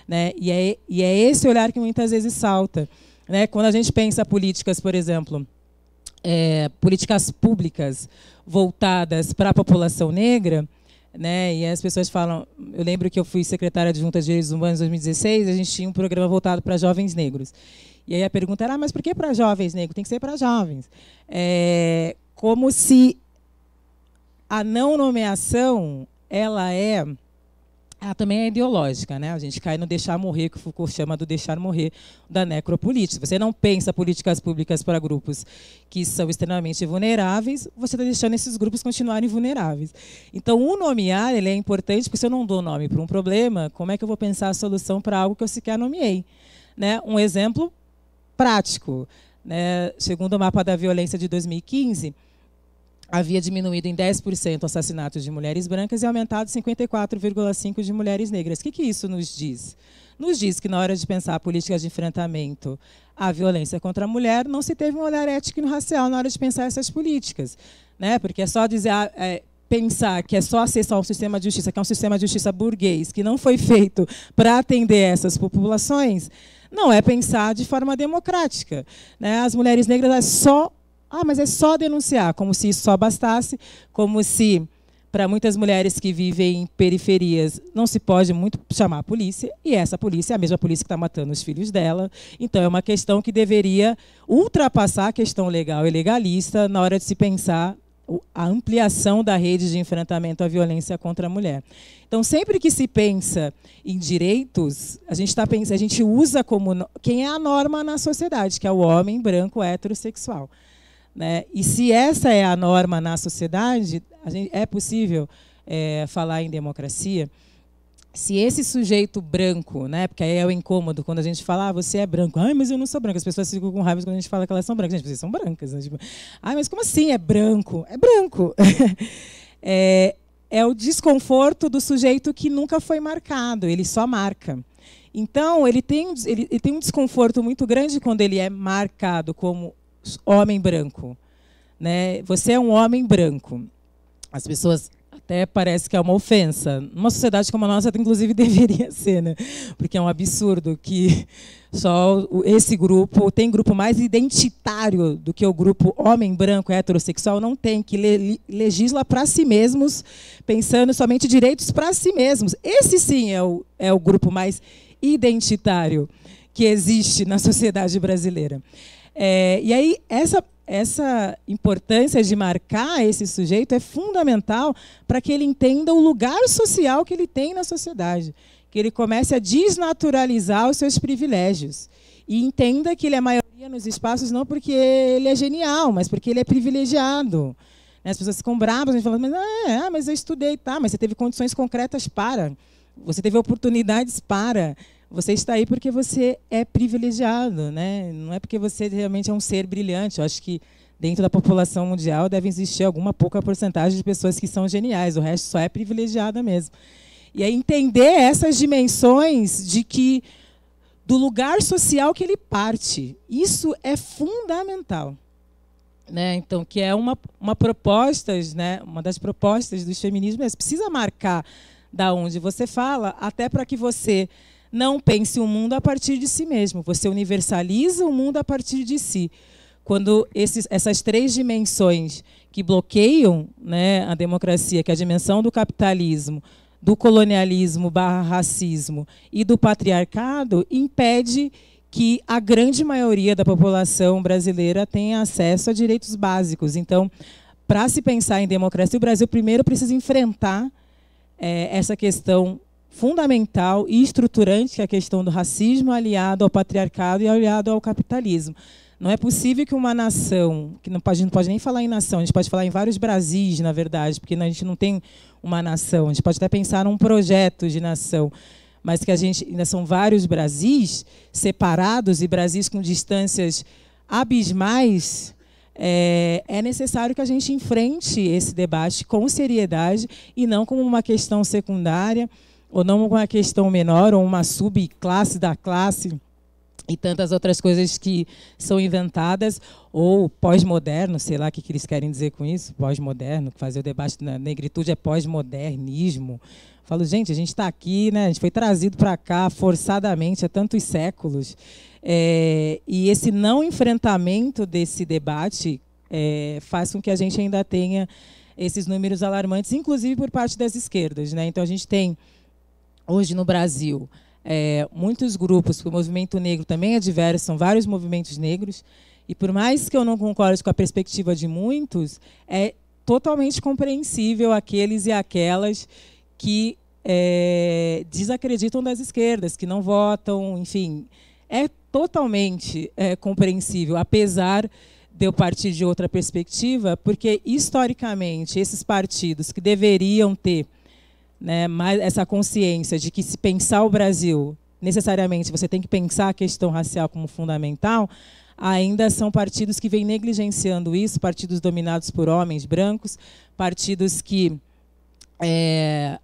né? E é esse olhar que muitas vezes salta, né? Quando a gente pensa políticas, por exemplo, políticas públicas voltadas para a população negra, né? E as pessoas falam, eu lembro que eu fui secretária adjunta de Direitos Humanos em 2016, a gente tinha um programa voltado para jovens negros. E aí a pergunta era, mas por que para jovens negros? Tem que ser para jovens. Como se a não nomeação, ela também é ideológica, né? A gente cai no deixar morrer, que o Foucault chama do deixar morrer da necropolítica. Você não pensa políticas públicas para grupos que são extremamente vulneráveis, você está deixando esses grupos continuarem vulneráveis. Então, o nomear ele é importante, porque se eu não dou nome para um problema, como é que eu vou pensar a solução para algo que eu sequer nomeei? Né? Um exemplo prático, né? Segundo o mapa da violência de 2015, havia diminuído em 10% assassinatos de mulheres brancas e aumentado 54,5% de mulheres negras. O que isso nos diz? Nos diz que, na hora de pensar políticas de enfrentamento à violência contra a mulher, não se teve um olhar ético e racial na hora de pensar essas políticas. Né? Porque é só dizer, pensar que é só acessar um sistema de justiça, que é um sistema de justiça burguês, que não foi feito para atender essas populações, não é pensar de forma democrática. Né? As mulheres negras mas é só denunciar, como se isso só bastasse, como se, para muitas mulheres que vivem em periferias, não se pode muito chamar a polícia, e essa polícia é a mesma polícia que está matando os filhos dela. Então, é uma questão que deveria ultrapassar a questão legal e legalista na hora de se pensar a ampliação da rede de enfrentamento à violência contra a mulher. Então, sempre que se pensa em direitos, a gente usa como quem é a norma na sociedade, que é o homem branco heterossexual. Né? E se essa é a norma na sociedade, é possível falar em democracia. Se esse sujeito branco, né? Porque aí é o incômodo quando a gente fala, você é branco. Mas eu não sou branca. As pessoas ficam com raiva quando a gente fala que elas são brancas. Gente, vocês são brancas. Né? Tipo, mas como assim é branco? É branco. É o desconforto do sujeito que nunca foi marcado, ele só marca. Então, ele tem um desconforto muito grande quando ele é marcado como homem branco, né? Você é um homem branco. As pessoas até parece que é uma ofensa. Numa sociedade como a nossa, inclusive, deveria ser, né? Porque é um absurdo que só esse grupo, tem grupo mais identitário do que o grupo homem branco heterossexual, não tem, que legisla para si mesmos, pensando somente direitos para si mesmos. Esse sim é o grupo mais identitário que existe na sociedade brasileira. E aí, essa importância de marcar esse sujeito é fundamental para que ele entenda o lugar social que ele tem na sociedade, que ele comece a desnaturalizar os seus privilégios e entenda que ele é maioria nos espaços não porque ele é genial, mas porque ele é privilegiado. As pessoas ficam bravas, a gente fala, mas eu estudei, tá, mas você teve condições concretas você teve oportunidades Você está aí porque você é privilegiado, né? Não é porque você realmente é um ser brilhante. Eu acho que dentro da população mundial deve existir alguma pouca porcentagem de pessoas que são geniais. O resto só é privilegiada mesmo. E aí entender essas dimensões do lugar social que ele parte. Isso é fundamental. Né? Então, que é uma das propostas do feminismo, precisa marcar da onde você fala, até para que você não pense o mundo a partir de si mesmo. Você universaliza o mundo a partir de si. Quando essas três dimensões que bloqueiam, né, a democracia, que é a dimensão do capitalismo, do colonialismo / racismo e do patriarcado, impede que a grande maioria da população brasileira tenha acesso a direitos básicos. Então, para se pensar em democracia, o Brasil primeiro precisa enfrentar essa questão fundamental e estruturante, que é a questão do racismo aliado ao patriarcado e aliado ao capitalismo. Não é possível que uma nação, que a gente não pode nem falar em nação, a gente pode falar em vários Brasis, na verdade, porque a gente não tem uma nação, a gente pode até pensar num projeto de nação, mas que ainda são vários Brasis separados e Brasis com distâncias abismais. É necessário que a gente enfrente esse debate com seriedade e não como uma questão secundária, ou não uma questão menor, ou uma subclasse da classe, e tantas outras coisas que são inventadas, ou pós-moderno, sei lá o que eles querem dizer com isso, pós-moderno, fazer o debate na negritude é pós-modernismo. Falo, gente, a gente está aqui, né? A gente foi trazido para cá forçadamente há tantos séculos, e esse não enfrentamento desse debate faz com que a gente ainda tenha esses números alarmantes, inclusive por parte das esquerdas, né? Então, a gente tem, hoje no Brasil, muitos grupos, o movimento negro também é diverso, são vários movimentos negros, e por mais que eu não concorde com a perspectiva de muitos, é totalmente compreensível aqueles e aquelas que desacreditam das esquerdas, que não votam, enfim, é totalmente compreensível, apesar de eu partir de outra perspectiva, porque, historicamente, esses partidos que deveriam ter, né, mais essa consciência de que, se pensar o Brasil, necessariamente você tem que pensar a questão racial como fundamental, ainda são partidos que vêm negligenciando isso, partidos dominados por homens brancos, partidos que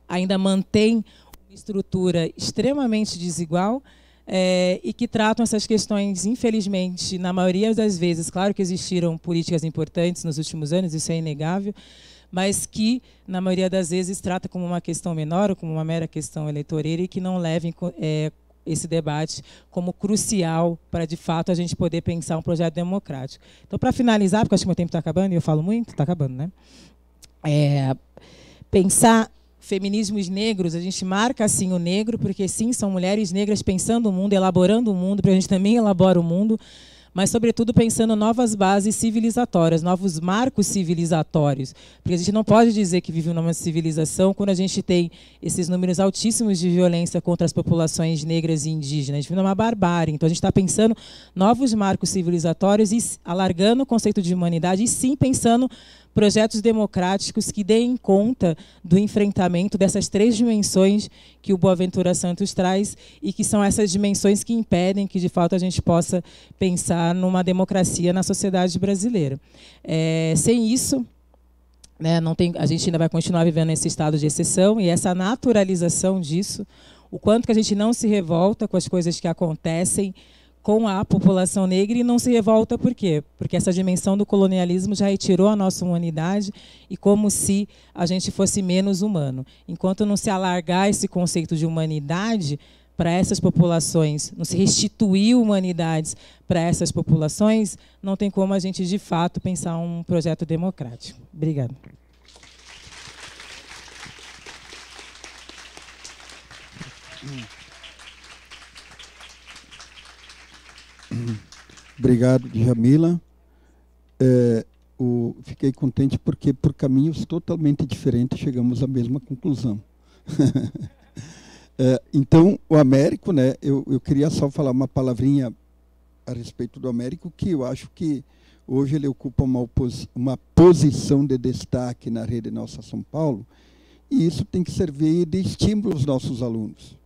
ainda mantêm uma estrutura extremamente desigual, e que tratam essas questões, infelizmente, na maioria das vezes, claro que existiram políticas importantes nos últimos anos, isso é inegável, mas que, na maioria das vezes, trata como uma questão menor ou como uma mera questão eleitoreira e que não levem esse debate como crucial para, de fato, a gente poder pensar um projeto democrático. Então, para finalizar, porque acho que meu tempo está acabando e eu falo muito, está acabando, né? Pensar feminismos negros, a gente marca assim o negro, porque sim, são mulheres negras pensando o mundo, elaborando o mundo, porque a gente também elabora o mundo, mas, sobretudo, pensando novas bases civilizatórias, novos marcos civilizatórios. Porque a gente não pode dizer que vive numa civilização quando a gente tem esses números altíssimos de violência contra as populações negras e indígenas. A gente vive numa barbárie. Então, a gente está pensando novos marcos civilizatórios e alargando o conceito de humanidade e, sim, pensando projetos democráticos que deem conta do enfrentamento dessas 3 dimensões que o Boaventura Santos traz e que são essas dimensões que impedem que, de fato, a gente possa pensar numa democracia na sociedade brasileira. Sem isso, né, a gente ainda vai continuar vivendo esse estado de exceção e essa naturalização disso, o quanto que a gente não se revolta com as coisas que acontecem com a população negra e não se revolta por quê? Porque essa dimensão do colonialismo já retirou a nossa humanidade e como se a gente fosse menos humano. Enquanto não se alargar esse conceito de humanidade para essas populações, não se restituir humanidades para essas populações, não tem como a gente, de fato, pensar um projeto democrático. Obrigada. Obrigado, Djamila. Fiquei contente porque, por caminhos totalmente diferentes, chegamos à mesma conclusão. Então, o Américo, né, eu queria só falar uma palavrinha a respeito do Américo, que eu acho que hoje ele ocupa uma posição de destaque na Rede Nossa São Paulo, e isso tem que servir de estímulo aos nossos alunos.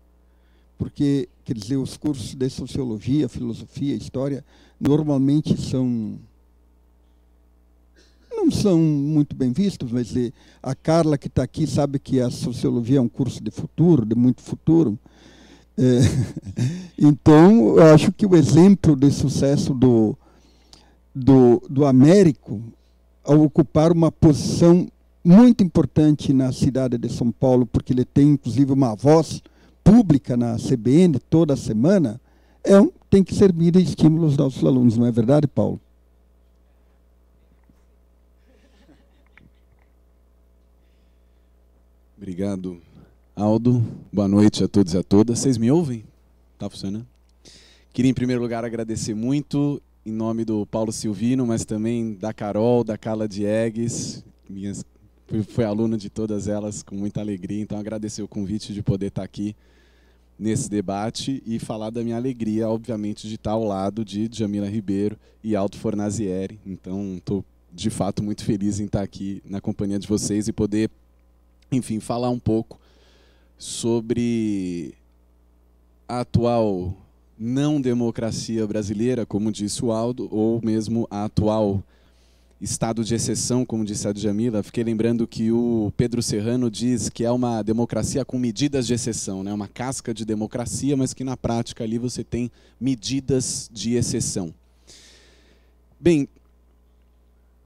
Porque, quer dizer, os cursos de Sociologia, Filosofia, História, normalmente não são muito bem vistos, mas a Carla, que está aqui, sabe que a Sociologia é um curso de futuro, de muito futuro. Então, eu acho que o exemplo de sucesso do Américo, ao ocupar uma posição muito importante na cidade de São Paulo, porque ele tem, inclusive, uma voz pública na CBN toda semana, tem que servir de estímulo aos nossos alunos, não é verdade, Paulo? Obrigado, Aldo. Boa noite a todos e a todas. Vocês me ouvem? Está funcionando? Queria, em primeiro lugar, agradecer muito, em nome do Paulo Silvino, mas também da Carol, da Carla Diegues. Fui aluno de todas elas com muita alegria, então agradecer o convite de poder estar aqui nesse debate e falar da minha alegria, obviamente, de estar ao lado de Djamila Ribeiro e Aldo Fornazieri. Então, estou, de fato, muito feliz em estar aqui na companhia de vocês e poder, enfim, falar um pouco sobre a atual não democracia brasileira, como disse o Aldo, ou mesmo a atual estado de exceção, como disse a Djamila. Fiquei lembrando que o Pedro Serrano diz que é uma democracia com medidas de exceção, né? Uma casca de democracia, mas que na prática ali você tem medidas de exceção. Bem,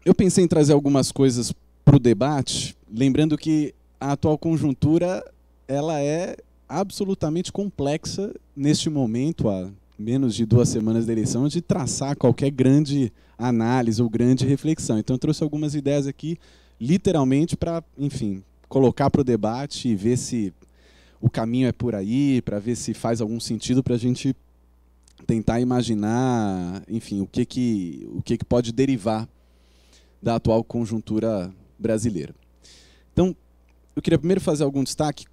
eu pensei em trazer algumas coisas para o debate, lembrando que a atual conjuntura ela é absolutamente complexa neste momento, há menos de 2 semanas da eleição, de traçar qualquer grande análise ou grande reflexão. Então, eu trouxe algumas ideias aqui, literalmente, para, enfim, colocar para o debate e ver se o caminho é por aí, para ver se faz algum sentido para a gente tentar imaginar, enfim, o que pode derivar da atual conjuntura brasileira. Então, eu queria primeiro fazer algum destaque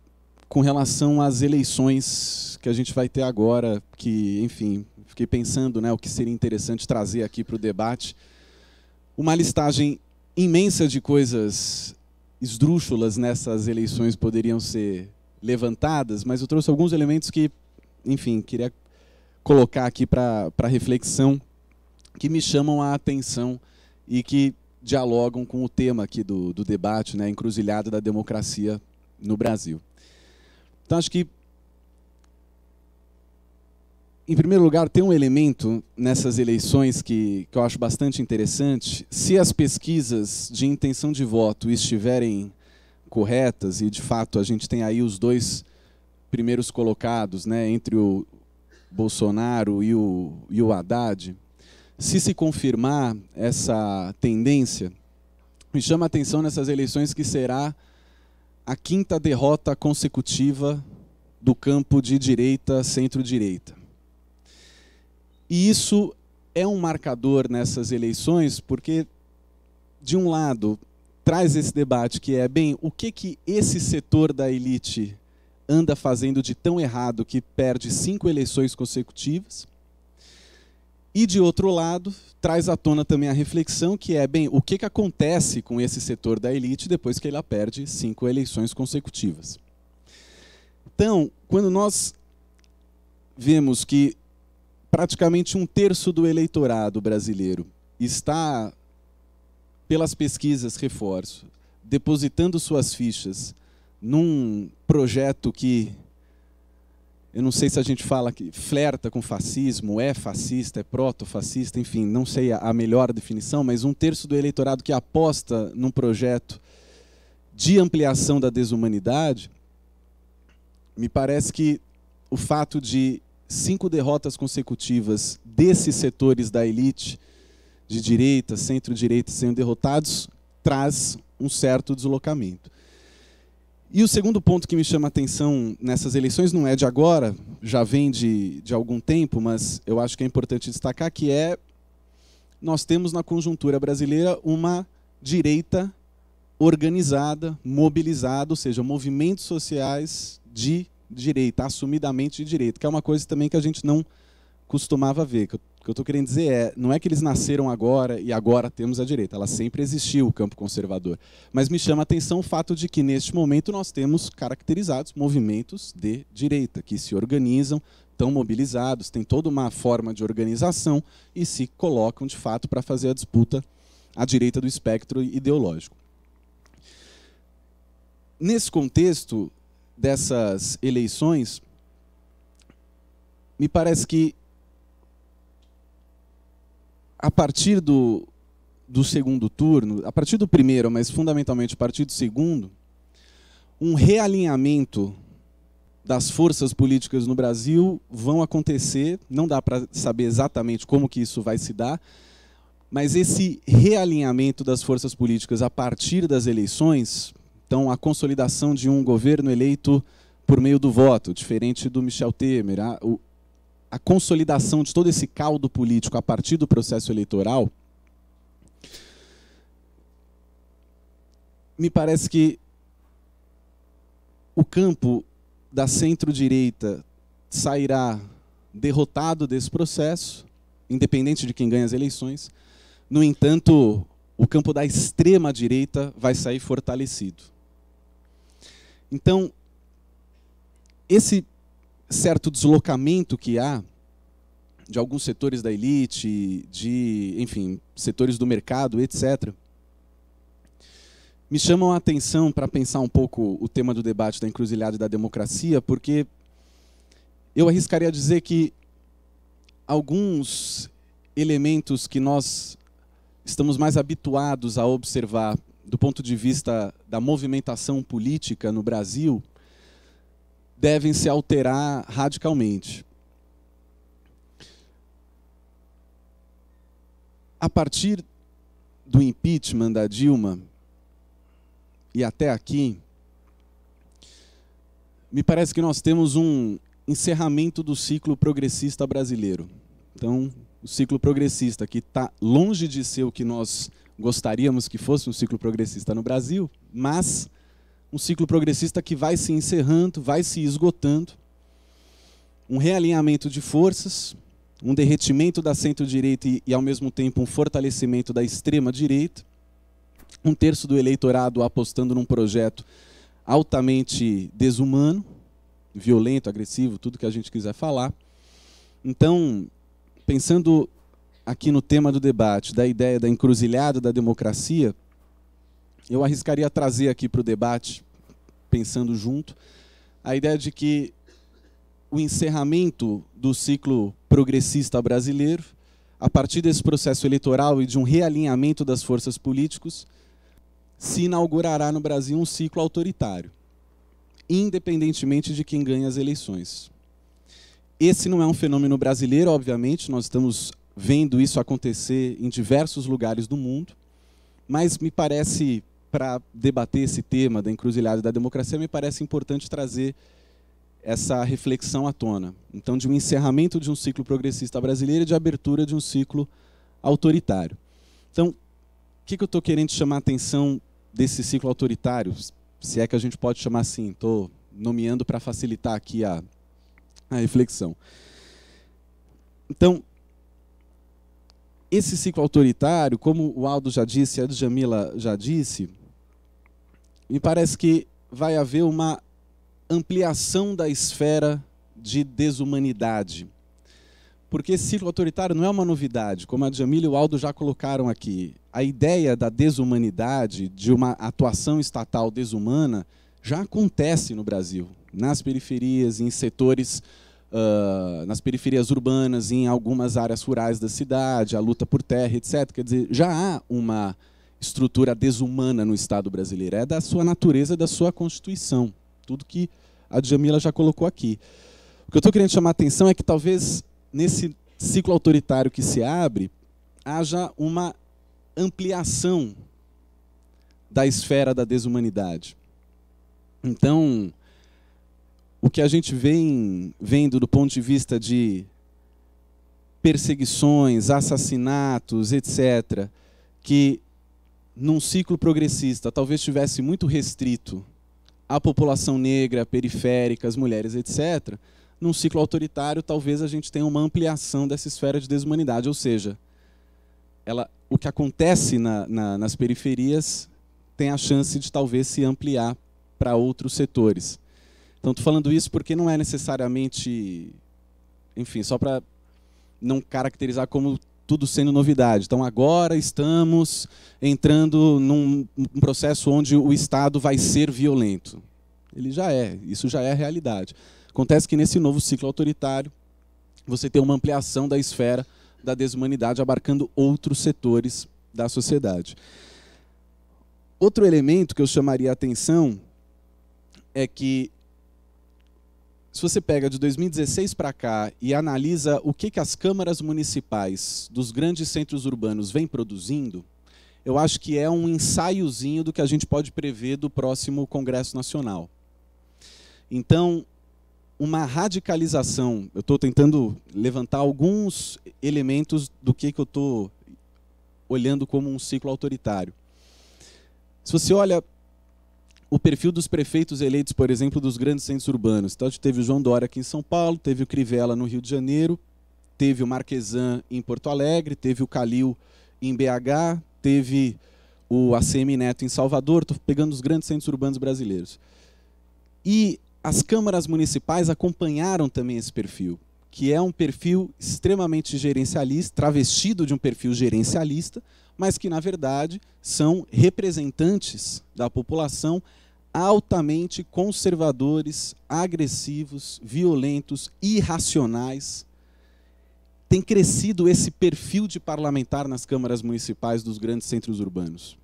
com relação às eleições que a gente vai ter agora, que, enfim, fiquei pensando, né, o que seria interessante trazer aqui para o debate. Uma listagem imensa de coisas esdrúxulas nessas eleições poderiam ser levantadas, mas eu trouxe alguns elementos que, enfim, queria colocar aqui para reflexão, que me chamam a atenção e que dialogam com o tema aqui do debate, né, a encruzilhada da democracia no Brasil. Então, acho que, em primeiro lugar, tem um elemento nessas eleições que eu acho bastante interessante. Se as pesquisas de intenção de voto estiverem corretas, e, de fato, a gente tem aí os 2 primeiros colocados, né, entre o Bolsonaro e o Haddad, se confirmar essa tendência, me chama a atenção nessas eleições que será a 5ª derrota consecutiva do campo de direita, centro-direita. E isso é um marcador nessas eleições porque, de um lado, traz esse debate que é, bem, o que esse setor da elite anda fazendo de tão errado que perde 5 eleições consecutivas? E, de outro lado, traz à tona também a reflexão que é, bem, o que acontece com esse setor da elite depois que ela perde 5 eleições consecutivas. Então, quando nós vemos que praticamente 1/3 do eleitorado brasileiro está, pelas pesquisas, reforço, depositando suas fichas num projeto que, eu não sei se a gente fala que flerta com fascismo, é fascista, é proto-fascista, enfim, não sei a melhor definição, mas 1/3 do eleitorado que aposta num projeto de ampliação da desumanidade, me parece que o fato de 5 derrotas consecutivas desses setores da elite, de direita, centro-direita, sendo derrotados, traz um certo deslocamento. E o segundo ponto que me chama a atenção nessas eleições não é de agora, já vem de algum tempo, mas eu acho que é importante destacar que nós temos na conjuntura brasileira uma direita organizada, mobilizada, ou seja, movimentos sociais de direita, assumidamente de direita, que é uma coisa também que a gente não costumava ver. O que eu estou querendo dizer não é que eles nasceram agora e agora temos a direita, ela sempre existiu, o campo conservador. Mas me chama a atenção o fato de que, neste momento, nós temos caracterizados movimentos de direita, que se organizam, estão mobilizados, têm toda uma forma de organização e se colocam, de fato, para fazer a disputa à direita do espectro ideológico. Nesse contexto dessas eleições, me parece que, a partir do segundo turno, a partir do primeiro, mas fundamentalmente a partir do segundo, um realinhamento das forças políticas no Brasil vão acontecer, não dá para saber exatamente como que isso vai se dar, mas esse realinhamento das forças políticas a partir das eleições, então a consolidação de um governo eleito por meio do voto, diferente do Michel Temer, a consolidação de todo esse caldo político a partir do processo eleitoral, me parece que o campo da centro-direita sairá derrotado desse processo, independente de quem ganha as eleições. No entanto, o campo da extrema-direita vai sair fortalecido. Então, esse certo deslocamento que há de alguns setores da elite, enfim, setores do mercado, etc., me chamam a atenção para pensar um pouco o tema do debate da encruzilhada e da democracia, porque eu arriscaria dizer que alguns elementos que nós estamos mais habituados a observar do ponto de vista da movimentação política no Brasil devem se alterar radicalmente. a partir do impeachment da Dilma e até aqui, me parece que nós temos um encerramento do ciclo progressista brasileiro. Então, o ciclo progressista, que está longe de ser o que nós gostaríamos que fosse um ciclo progressista no Brasil, mas um ciclo progressista que vai se encerrando, vai se esgotando, um realinhamento de forças, um derretimento da centro-direita e, ao mesmo tempo, um fortalecimento da extrema-direita, um terço do eleitorado apostando num projeto altamente desumano, violento, agressivo, tudo que a gente quiser falar. Então, pensando aqui no tema do debate, da ideia da encruzilhada da democracia, eu arriscaria trazer aqui para o debate, pensando junto, a ideia de que o encerramento do ciclo progressista brasileiro, a partir desse processo eleitoral e de um realinhamento das forças políticas, se inaugurará no Brasil um ciclo autoritário, independentemente de quem ganha as eleições. Esse não é um fenômeno brasileiro, obviamente, nós estamos vendo isso acontecer em diversos lugares do mundo, mas me parece, para debater esse tema da encruzilhada da democracia, me parece importante trazer essa reflexão à tona. Então, de um encerramento de um ciclo progressista brasileiro e de abertura de um ciclo autoritário. Então, o que eu estou querendo chamar a atenção desse ciclo autoritário, se é que a gente pode chamar assim, estou nomeando para facilitar aqui a reflexão. Então, esse ciclo autoritário, como o Aldo já disse, a Djamila já disse, me parece que vai haver uma ampliação da esfera de desumanidade. Porque esse ciclo autoritário não é uma novidade, como a Djamila e o Aldo já colocaram aqui. A ideia da desumanidade, de uma atuação estatal desumana, já acontece no Brasil, nas periferias, em setores, nas periferias urbanas, em algumas áreas rurais da cidade, a luta por terra, etc. Quer dizer, já há uma estrutura desumana no Estado brasileiro. É da sua natureza, da sua Constituição. Tudo que a Djamila já colocou aqui. O que eu estou querendo chamar a atenção é que talvez nesse ciclo autoritário que se abre, haja uma ampliação da esfera da desumanidade. Então, o que a gente vem vendo do ponto de vista de perseguições, assassinatos, etc., que num ciclo progressista talvez estivesse muito restrito à população negra, periférica, as mulheres, etc., num ciclo autoritário talvez a gente tenha uma ampliação dessa esfera de desumanidade, ou seja, o que acontece nas periferias tem a chance de talvez se ampliar para outros setores. Então, estou falando isso porque não é necessariamente, enfim, só para não caracterizar como tudo sendo novidade. Então, agora estamos entrando num processo onde o Estado vai ser violento. Ele já é, isso já é a realidade. Acontece que nesse novo ciclo autoritário, você tem uma ampliação da esfera da desumanidade, abarcando outros setores da sociedade. Outro elemento que eu chamaria a atenção é que, se você pega de 2016 para cá e analisa o que as câmaras municipais dos grandes centros urbanos vêm produzindo, eu acho que é um ensaiozinho do que a gente pode prever do próximo Congresso Nacional. Então, uma radicalização, eu estou tentando levantar alguns elementos do que eu estou olhando como um ciclo autoritário. Se você olha o perfil dos prefeitos eleitos, por exemplo, dos grandes centros urbanos. Então, a gente teve o João Dória aqui em São Paulo, teve o Crivella no Rio de Janeiro, teve o Marquesan em Porto Alegre, teve o Calil em BH, teve o ACM Neto em Salvador, estou pegando os grandes centros urbanos brasileiros. E as câmaras municipais acompanharam também esse perfil, que é um perfil extremamente gerencialista, travestido de um perfil gerencialista, mas que, na verdade, são representantes da população altamente conservadores, agressivos, violentos, irracionais. Tem crescido esse perfil de parlamentar nas câmaras municipais dos grandes centros urbanos.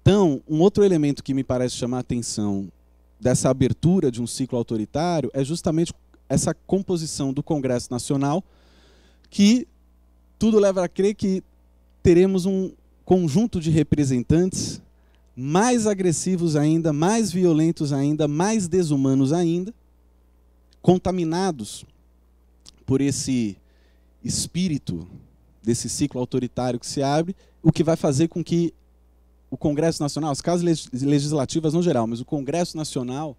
Então, um outro elemento que me parece chamar a atenção dessa abertura de um ciclo autoritário é justamente essa composição do Congresso Nacional, que tudo leva a crer que teremos um conjunto de representantes mais agressivos ainda, mais violentos ainda, mais desumanos ainda, contaminados por esse espírito desse ciclo autoritário que se abre, o que vai fazer com que o Congresso Nacional, as casas legislativas no geral, mas o Congresso Nacional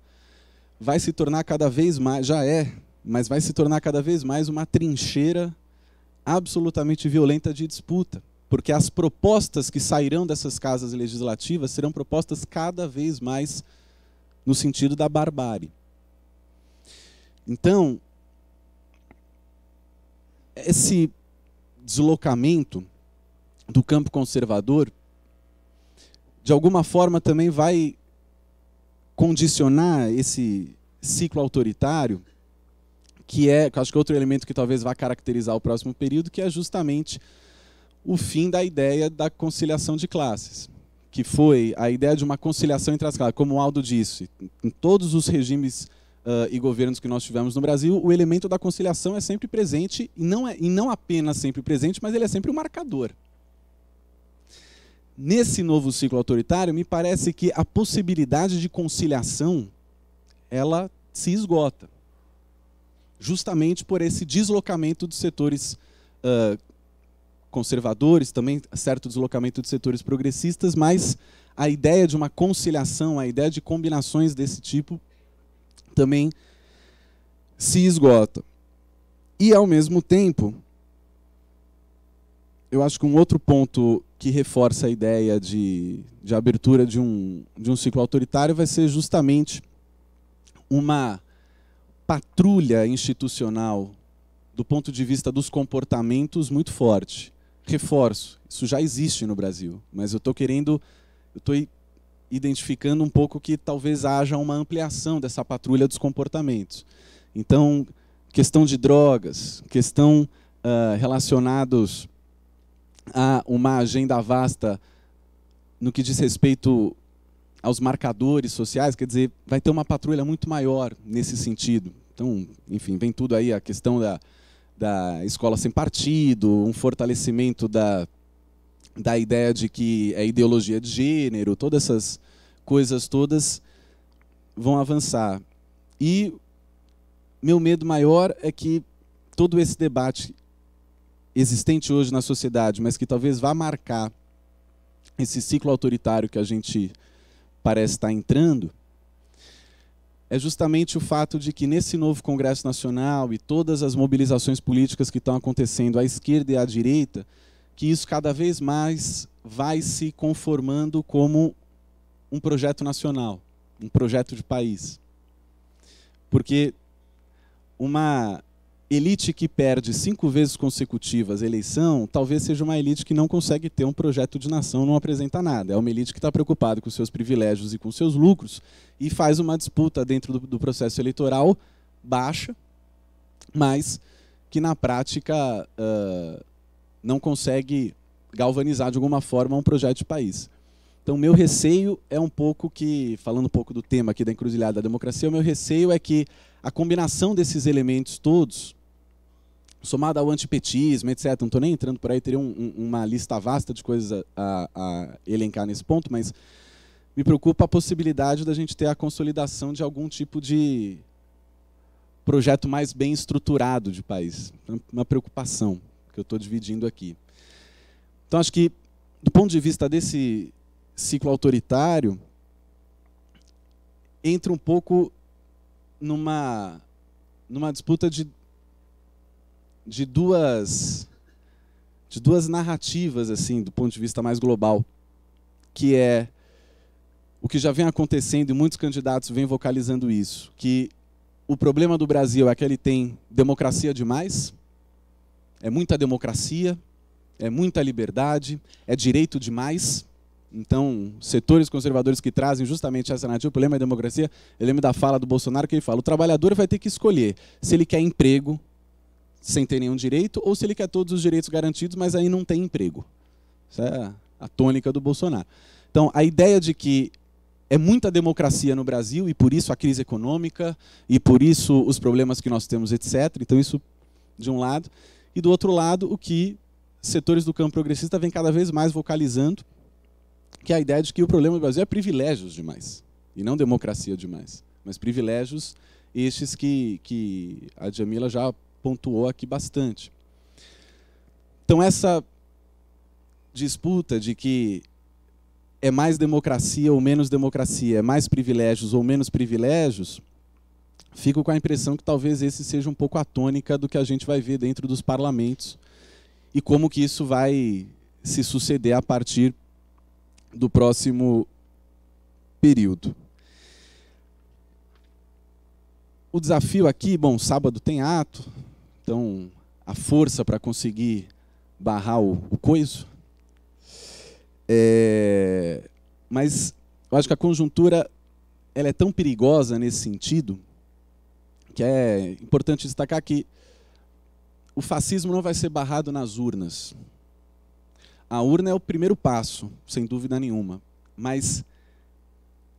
vai se tornar cada vez mais, já é, mas vai se tornar cada vez mais uma trincheira absolutamente violenta de disputa, porque as propostas que sairão dessas casas legislativas serão propostas cada vez mais no sentido da barbárie. Então, esse deslocamento do campo conservador, de alguma forma também vai condicionar esse ciclo autoritário, que acho que é outro elemento que talvez vá caracterizar o próximo período, que é justamente o fim da ideia da conciliação de classes, que foi a ideia de uma conciliação entre as classes. Como o Aldo disse, em todos os regimes e governos que nós tivemos no Brasil, o elemento da conciliação é sempre presente, e não apenas sempre presente, mas ele é sempre um marcador. Nesse novo ciclo autoritário, me parece que a possibilidade de conciliação ela se esgota, justamente por esse deslocamento dos setores conservadores, também certo deslocamento de setores progressistas, mas a ideia de uma conciliação, a ideia de combinações desse tipo também se esgota. E, ao mesmo tempo, eu acho que um outro ponto que reforça a ideia de abertura de um ciclo autoritário vai ser justamente uma patrulha institucional do ponto de vista dos comportamentos muito forte. Reforço, isso já existe no Brasil, mas eu estou identificando um pouco que talvez haja uma ampliação dessa patrulha dos comportamentos. Então, questão de drogas, questão relacionados a uma agenda vasta no que diz respeito aos marcadores sociais, quer dizer, vai ter uma patrulha muito maior nesse sentido. Então, enfim, vem tudo aí a questão da escola sem partido, um fortalecimento da ideia de que é ideologia de gênero, todas essas coisas todas vão avançar. E meu medo maior é que todo esse debate existente hoje na sociedade, mas que talvez vá marcar esse ciclo autoritário que a gente parece estar entrando, é justamente o fato de que nesse novo Congresso Nacional e todas as mobilizações políticas que estão acontecendo à esquerda e à direita, que isso cada vez mais vai se conformando como um projeto nacional, um projeto de país. Porque uma elite que perde 5 vezes consecutivas a eleição, talvez seja uma elite que não consegue ter um projeto de nação, não apresenta nada. É uma elite que está preocupada com seus privilégios e com seus lucros e faz uma disputa dentro do processo eleitoral baixa, mas que na prática não consegue galvanizar de alguma forma um projeto de país. Então, meu receio é um pouco que, falando um pouco do tema aqui da encruzilhada da democracia, o meu receio é que a combinação desses elementos todos, somado ao antipetismo, etc., não estou nem entrando por aí, teria uma lista vasta de coisas a elencar nesse ponto, mas me preocupa a possibilidade da gente ter a consolidação de algum tipo de projeto mais bem estruturado de país. Uma preocupação que eu estou dividindo aqui. Então, acho que, do ponto de vista desse ciclo autoritário, entra um pouco numa disputa de duas narrativas, assim, do ponto de vista mais global, que é o que já vem acontecendo e muitos candidatos vêm vocalizando isso, que o problema do Brasil é que ele tem democracia demais, é muita democracia, é muita liberdade, é direito demais. Então, setores conservadores que trazem justamente essa narrativa, o problema é a democracia. Eu lembro da fala do Bolsonaro que ele fala: o trabalhador vai ter que escolher se ele quer emprego sem ter nenhum direito ou se ele quer todos os direitos garantidos, mas aí não tem emprego. Essa é a tônica do Bolsonaro. Então, a ideia de que é muita democracia no Brasil e por isso a crise econômica e por isso os problemas que nós temos, etc. Então, isso de um lado. E do outro lado, o que setores do campo progressista vêm cada vez mais vocalizando, que é a ideia de que o problema do Brasil é privilégios demais, e não democracia demais, mas privilégios estes que a Djamila já pontuou aqui bastante. Então, essa disputa de que é mais democracia ou menos democracia, é mais privilégios ou menos privilégios, fico com a impressão que talvez esse seja um pouco a tônica do que a gente vai ver dentro dos parlamentos e como que isso vai se suceder a partir do próximo período. O desafio aqui, bom, sábado tem ato, então a força para conseguir barrar o coiso. Mas eu acho que a conjuntura ela é tão perigosa nesse sentido que é importante destacar que o fascismo não vai ser barrado nas urnas. A urna é o primeiro passo, sem dúvida nenhuma, mas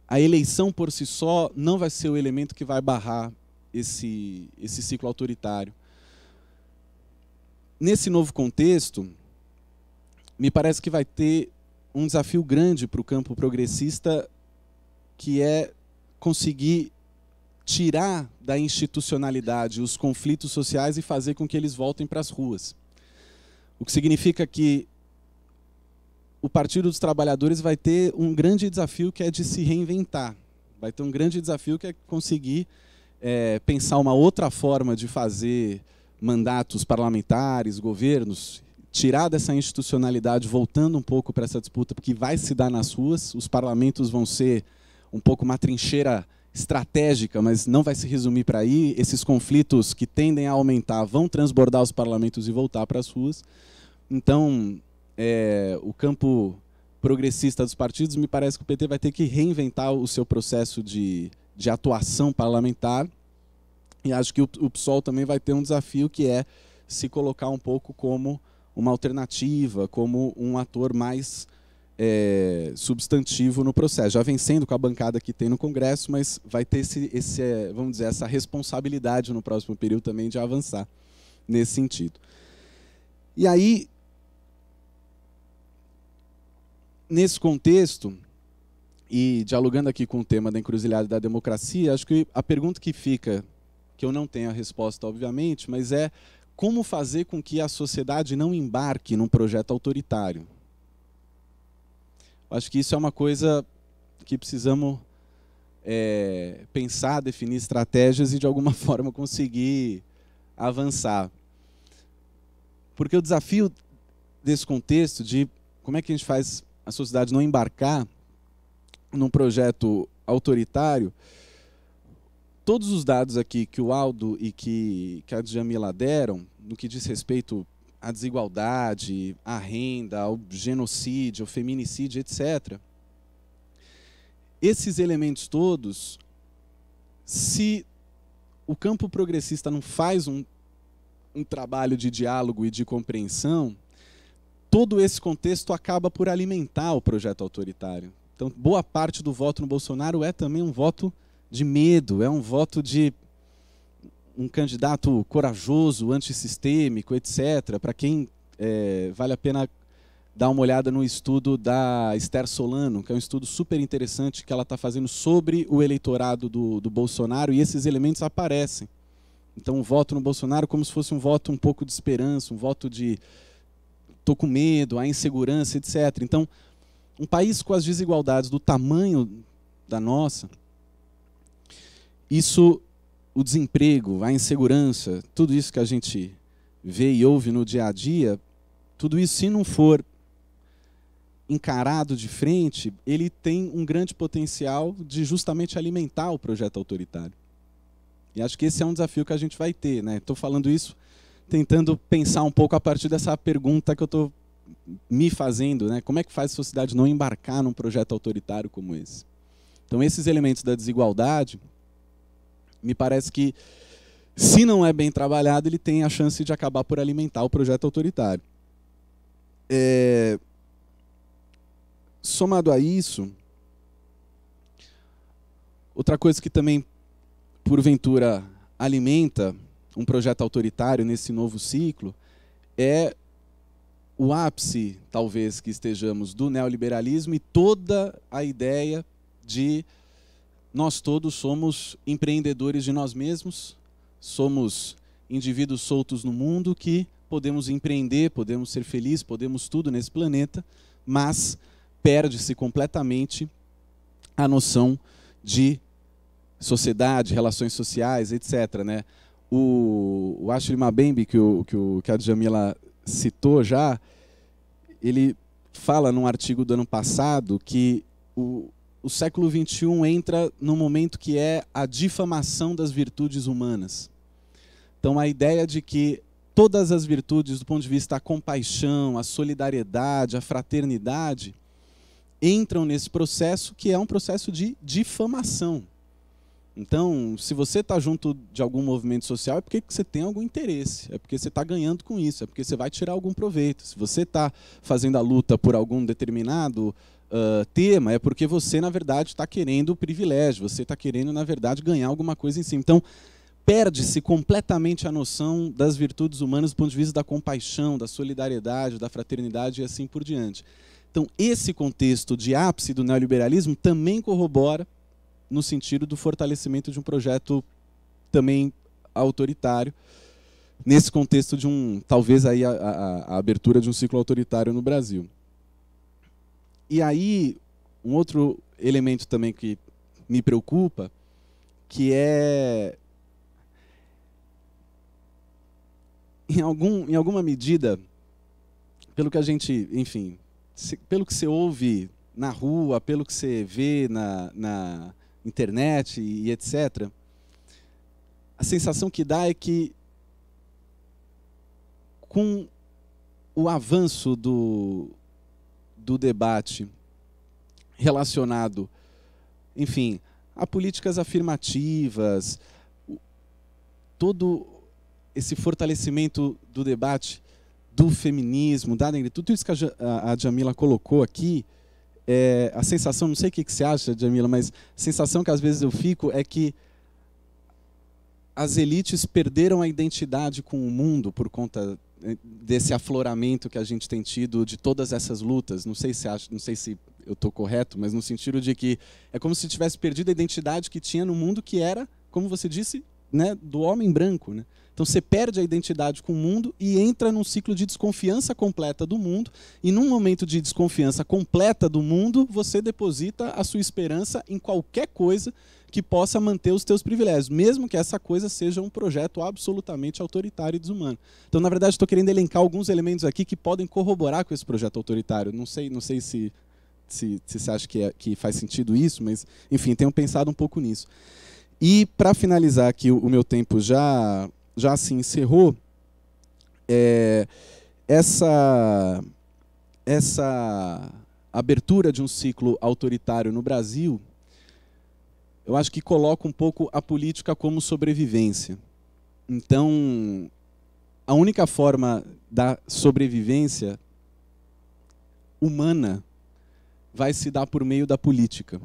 a eleição por si só não vai ser o elemento que vai barrar esse ciclo autoritário. Nesse novo contexto, me parece que vai ter um desafio grande para o campo progressista, que é conseguir tirar da institucionalidade os conflitos sociais e fazer com que eles voltem para as ruas. O que significa que o Partido dos Trabalhadores vai ter um grande desafio, que é de se reinventar. Vai ter um grande desafio, que é conseguir pensar uma outra forma de fazer mandatos parlamentares, governos, tirar dessa institucionalidade, voltando um pouco para essa disputa, porque vai se dar nas ruas. Os parlamentos vão ser um pouco uma trincheira estratégica, mas não vai se resumir para aí. Esses conflitos que tendem a aumentar vão transbordar os parlamentos e voltar para as ruas. Então, o campo progressista dos partidos, me parece que o PT vai ter que reinventar o seu processo de atuação parlamentar, e acho que o PSOL também vai ter um desafio, que é se colocar um pouco como uma alternativa, como um ator mais substantivo no processo, já vencendo com a bancada que tem no Congresso, mas vai ter vamos dizer, essa responsabilidade no próximo período também de avançar nesse sentido. E aí, nesse contexto, e dialogando aqui com o tema da encruzilhada da democracia, acho que a pergunta que fica, que eu não tenho a resposta, obviamente, mas é como fazer com que a sociedade não embarque num projeto autoritário. Acho que isso é uma coisa que precisamos pensar, definir estratégias e, de alguma forma, conseguir avançar. Porque o desafio desse contexto de como é que a gente faz a sociedade não embarcar num projeto autoritário, todos os dados aqui que o Aldo e que a Djamila deram, no que diz respeito à desigualdade, à renda, ao genocídio, ao feminicídio, etc., esses elementos todos, se o campo progressista não faz um trabalho de diálogo e de compreensão, todo esse contexto acaba por alimentar o projeto autoritário. Então, boa parte do voto no Bolsonaro é também um voto de medo, é um voto de um candidato corajoso, antissistêmico, etc. Para quem vale a pena dar uma olhada no estudo da Esther Solano, que é um estudo super interessante que ela está fazendo sobre o eleitorado do Bolsonaro, e esses elementos aparecem. Então, o voto no Bolsonaro como se fosse um voto um pouco de esperança, um voto de estou com medo, a insegurança, etc. Então, um país com as desigualdades do tamanho da nossa, o desemprego, a insegurança, tudo isso que a gente vê e ouve no dia a dia, tudo isso, se não for encarado de frente, ele tem um grande potencial de justamente alimentar o projeto autoritário. E acho que esse é um desafio que a gente vai ter, né? Estou falando isso tentando pensar um pouco a partir dessa pergunta que eu estou me fazendo, né? Como é que faz a sociedade não embarcar num projeto autoritário como esse? Então, esses elementos da desigualdade, me parece que, se não é bem trabalhado, ele tem a chance de acabar por alimentar o projeto autoritário. Somado a isso, outra coisa que também, porventura, alimenta um projeto autoritário nesse novo ciclo é o ápice, talvez, que estejamos do neoliberalismo e toda a ideia de nós todos somos empreendedores de nós mesmos, somos indivíduos soltos no mundo que podemos empreender, podemos ser felizes, podemos tudo nesse planeta, mas perde-se completamente a noção de sociedade, relações sociais, etc. Né? O Ashley Mabembe, que a Djamila citou já, ele fala num artigo do ano passado que o século XXI entra num momento que é a difamação das virtudes humanas. Então, a ideia de que todas as virtudes, do ponto de vista da compaixão, a solidariedade, a fraternidade, entram nesse processo que é um processo de difamação. Então, se você está junto de algum movimento social, é porque você tem algum interesse, é porque você está ganhando com isso, é porque você vai tirar algum proveito. Se você está fazendo a luta por algum determinado tema, é porque você, na verdade, está querendo o privilégio, você está querendo, na verdade, ganhar alguma coisa em cima. Então, perde-se completamente a noção das virtudes humanas do ponto de vista da compaixão, da solidariedade, da fraternidade e assim por diante. Então, esse contexto de ápice do neoliberalismo também corrobora no sentido do fortalecimento de um projeto também autoritário, nesse contexto de talvez aí a abertura de um ciclo autoritário no Brasil. E aí, um outro elemento também que me preocupa, que é, em alguma medida, pelo que a gente, enfim, pelo que você ouve na rua, pelo que você vê na internet e etc., a sensação que dá é que, com o avanço do debate relacionado, enfim, a políticas afirmativas, todo esse fortalecimento do debate do feminismo, da negritude, tudo isso que a Djamila colocou aqui, a sensação, não sei o que você acha, Djamila, mas a sensação que às vezes eu fico é que as elites perderam a identidade com o mundo por conta desse afloramento que a gente tem tido de todas essas lutas. Não sei se eu estou correto, mas no sentido de que é como se tivesse perdido a identidade que tinha no mundo, que era, como você disse, né, do homem branco, né? Então você perde a identidade com o mundo e entra num ciclo de desconfiança completa do mundo, e num momento de desconfiança completa do mundo, você deposita a sua esperança em qualquer coisa que possa manter os teus privilégios, mesmo que essa coisa seja um projeto absolutamente autoritário e desumano. Então, na verdade, estou querendo elencar alguns elementos aqui que podem corroborar com esse projeto autoritário. Não sei se você acha que faz sentido isso, mas, enfim, tenho pensado um pouco nisso. E, para finalizar aqui, o meu tempo já se encerrou, essa abertura de um ciclo autoritário no Brasil, eu acho que coloca um pouco a política como sobrevivência. Então, a única forma da sobrevivência humana vai se dar por meio da política.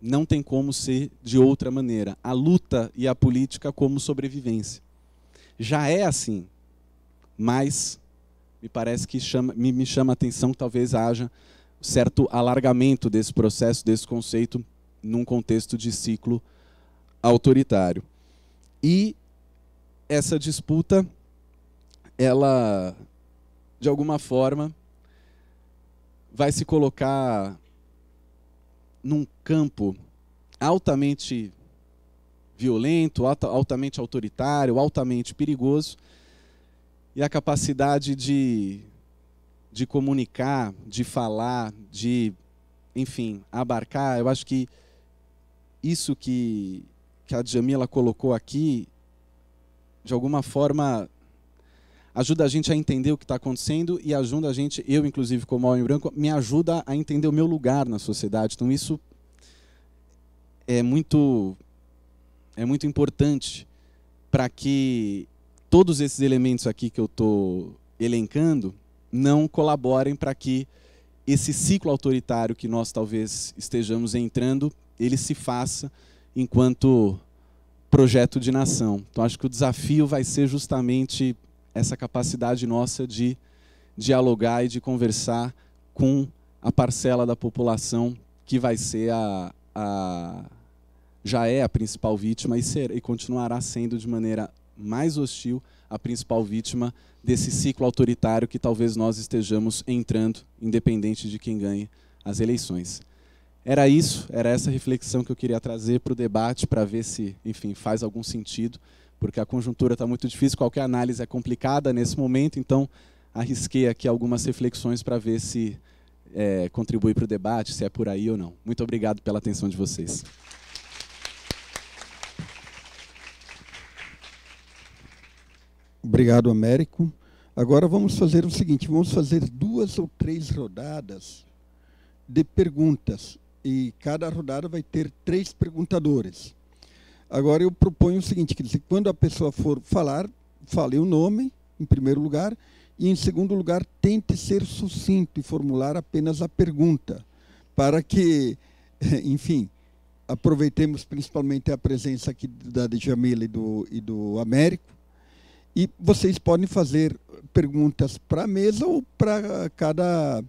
Não tem como ser de outra maneira. A luta e a política como sobrevivência. Já é assim, mas me parece que me chama a atenção que talvez haja certo alargamento desse processo, desse conceito, num contexto de ciclo autoritário. E essa disputa, ela, de alguma forma, vai se colocar num campo altamente violento, altamente autoritário, altamente perigoso, e a capacidade de comunicar, de falar, de, enfim, abarcar, eu acho que isso que a Djamila colocou aqui, de alguma forma, ajuda a gente a entender o que está acontecendo e ajuda a gente, eu inclusive como homem branco, me ajuda a entender o meu lugar na sociedade. Então isso é muito importante para que todos esses elementos aqui que eu estou elencando não colaborem para que esse ciclo autoritário que nós talvez estejamos entrando, ele se faça enquanto projeto de nação. Então, acho que o desafio vai ser justamente essa capacidade nossa de dialogar e de conversar com a parcela da população que vai ser já é a principal vítima e continuará sendo de maneira mais hostil a principal vítima desse ciclo autoritário que talvez nós estejamos entrando, independente de quem ganhe as eleições. Era isso, era essa reflexão que eu queria trazer para o debate, para ver se, enfim, faz algum sentido, porque a conjuntura está muito difícil, qualquer análise é complicada nesse momento, então arrisquei aqui algumas reflexões para ver se contribui para o debate, se é por aí ou não. Muito obrigado pela atenção de vocês. Obrigado, Américo. Agora vamos fazer o seguinte, vamos fazer 2 ou 3 rodadas de perguntas, e cada rodada vai ter 3 perguntadores. Agora eu proponho o seguinte, quer dizer, quando a pessoa for falar, fale o nome, em primeiro lugar, e, em segundo lugar, tente ser sucinto e formular apenas a pergunta, para que, enfim, aproveitemos principalmente a presença aqui da Djamila e do Américo, e vocês podem fazer perguntas para a mesa ou para cada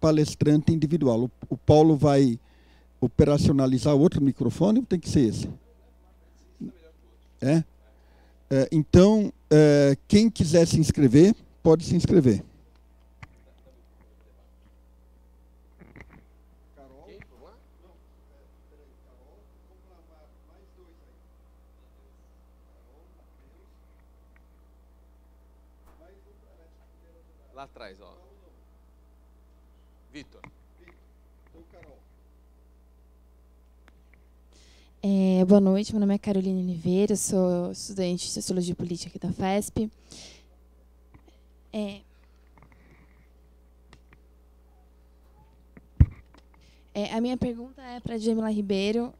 palestrante individual. O Paulo vai operacionalizar outro microfone ou tem que ser esse? Então, quem quiser se inscrever, pode se inscrever. Lá atrás, ó. Vitor. Boa noite, meu nome é Carolina Oliveira, sou estudante de Sociologia e Política aqui da FESP. A minha pergunta é para a Djamila Ribeiro.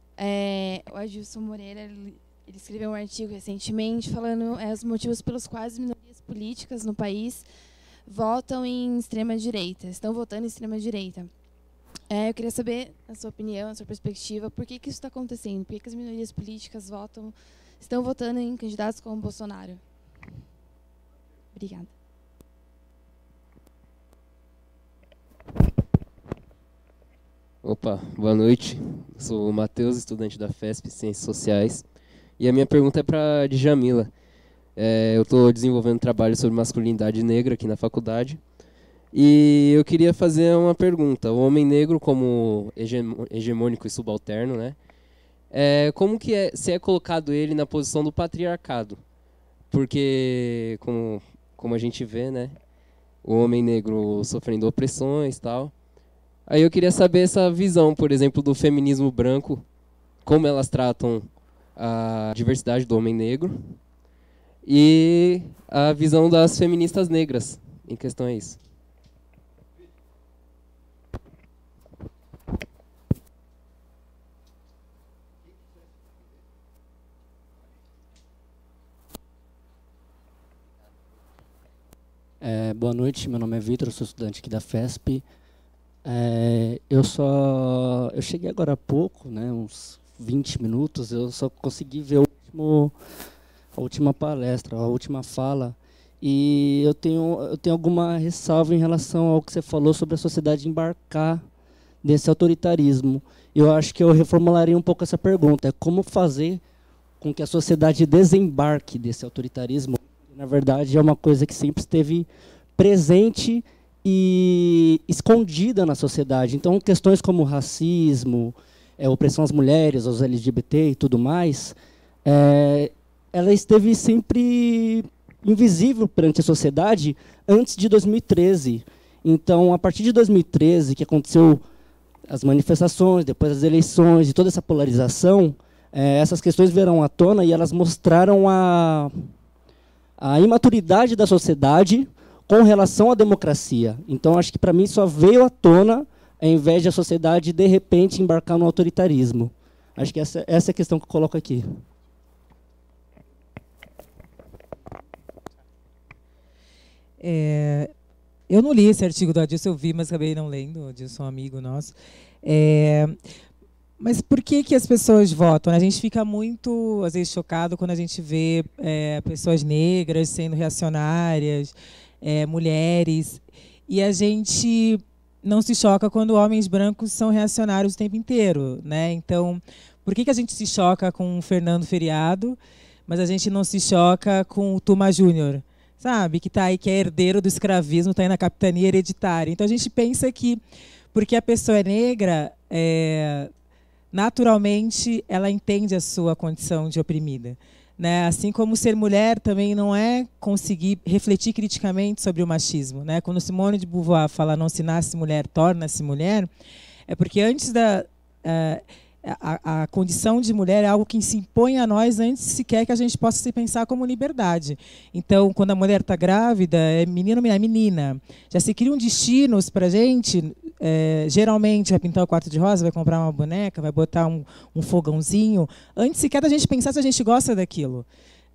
O Adilson Moreira ele escreveu um artigo recentemente falando os motivos pelos quais as minorias políticas no país votam em extrema-direita, estão votando em extrema-direita. Eu queria saber a sua opinião, a sua perspectiva, por que isso está acontecendo? Por que as minorias políticas estão votando em candidatos como Bolsonaro? Obrigada. Opa, boa noite. Sou o Matheus, estudante da FESP, Ciências Sociais. E a minha pergunta é para a Djamila. Eu estou desenvolvendo trabalho sobre masculinidade negra aqui na faculdade. E eu queria fazer uma pergunta. O homem negro como hegemônico e subalterno, né? Como que se é colocado ele na posição do patriarcado? Porque, como a gente vê, né? O homem negro sofrendo opressões e tal. Aí eu queria saber essa visão, por exemplo, do feminismo branco, como elas tratam a diversidade do homem negro, e a visão das feministas negras em questão a isso. Boa noite, meu nome é Vitor, eu sou estudante aqui da FESP. Eu cheguei agora há pouco, né, uns 20 minutos, eu só consegui ver a última palestra, a última fala, e eu tenho alguma ressalva em relação ao que você falou sobre a sociedade embarcar nesse autoritarismo. Eu acho que eu reformularia um pouco essa pergunta, como fazer com que a sociedade desembarque desse autoritarismo? Na verdade, é uma coisa que sempre esteve presente e escondida na sociedade. Então, questões como racismo, opressão às mulheres, aos LGBT e tudo mais, ela esteve sempre invisível perante a sociedade antes de 2013. Então, a partir de 2013, que aconteceu as manifestações, depois as eleições e toda essa polarização, essas questões vieram à tona e elas mostraram a imaturidade da sociedade com relação à democracia. Então, acho que, para mim, só veio à tona ao invés de a sociedade, de repente, embarcar no autoritarismo. Acho que essa é a questão que eu coloco aqui. Eu não li esse artigo do Adilson, eu vi, mas acabei não lendo. O Adilson é um amigo nosso. Mas por que as pessoas votam? A gente fica muito, às vezes, chocado quando a gente vê pessoas negras sendo reacionárias, mulheres. e a gente não se choca quando homens brancos são reacionários o tempo inteiro, né? Então, por que a gente se choca com o Fernando Feriado, mas a gente não se choca com o Tuma Júnior, sabe? Que está aí, que é herdeiro do escravismo, está aí na capitania hereditária. Então, a gente pensa que, porque a pessoa é negra, naturalmente, ela entende a sua condição de oprimida. Né? Assim como ser mulher também não é conseguir refletir criticamente sobre o machismo. Né? Quando Simone de Beauvoir fala não se nasce mulher, torna-se mulher, é porque antes a condição de mulher é algo que se impõe a nós antes sequer que a gente possa se pensar como liberdade. Então, quando a mulher está grávida, é menino ou menina. Já se criam destinos para a gente. Geralmente vai pintar o quarto de rosa, vai comprar uma boneca, vai botar um fogãozinho, antes sequer da gente pensar se a gente gosta daquilo.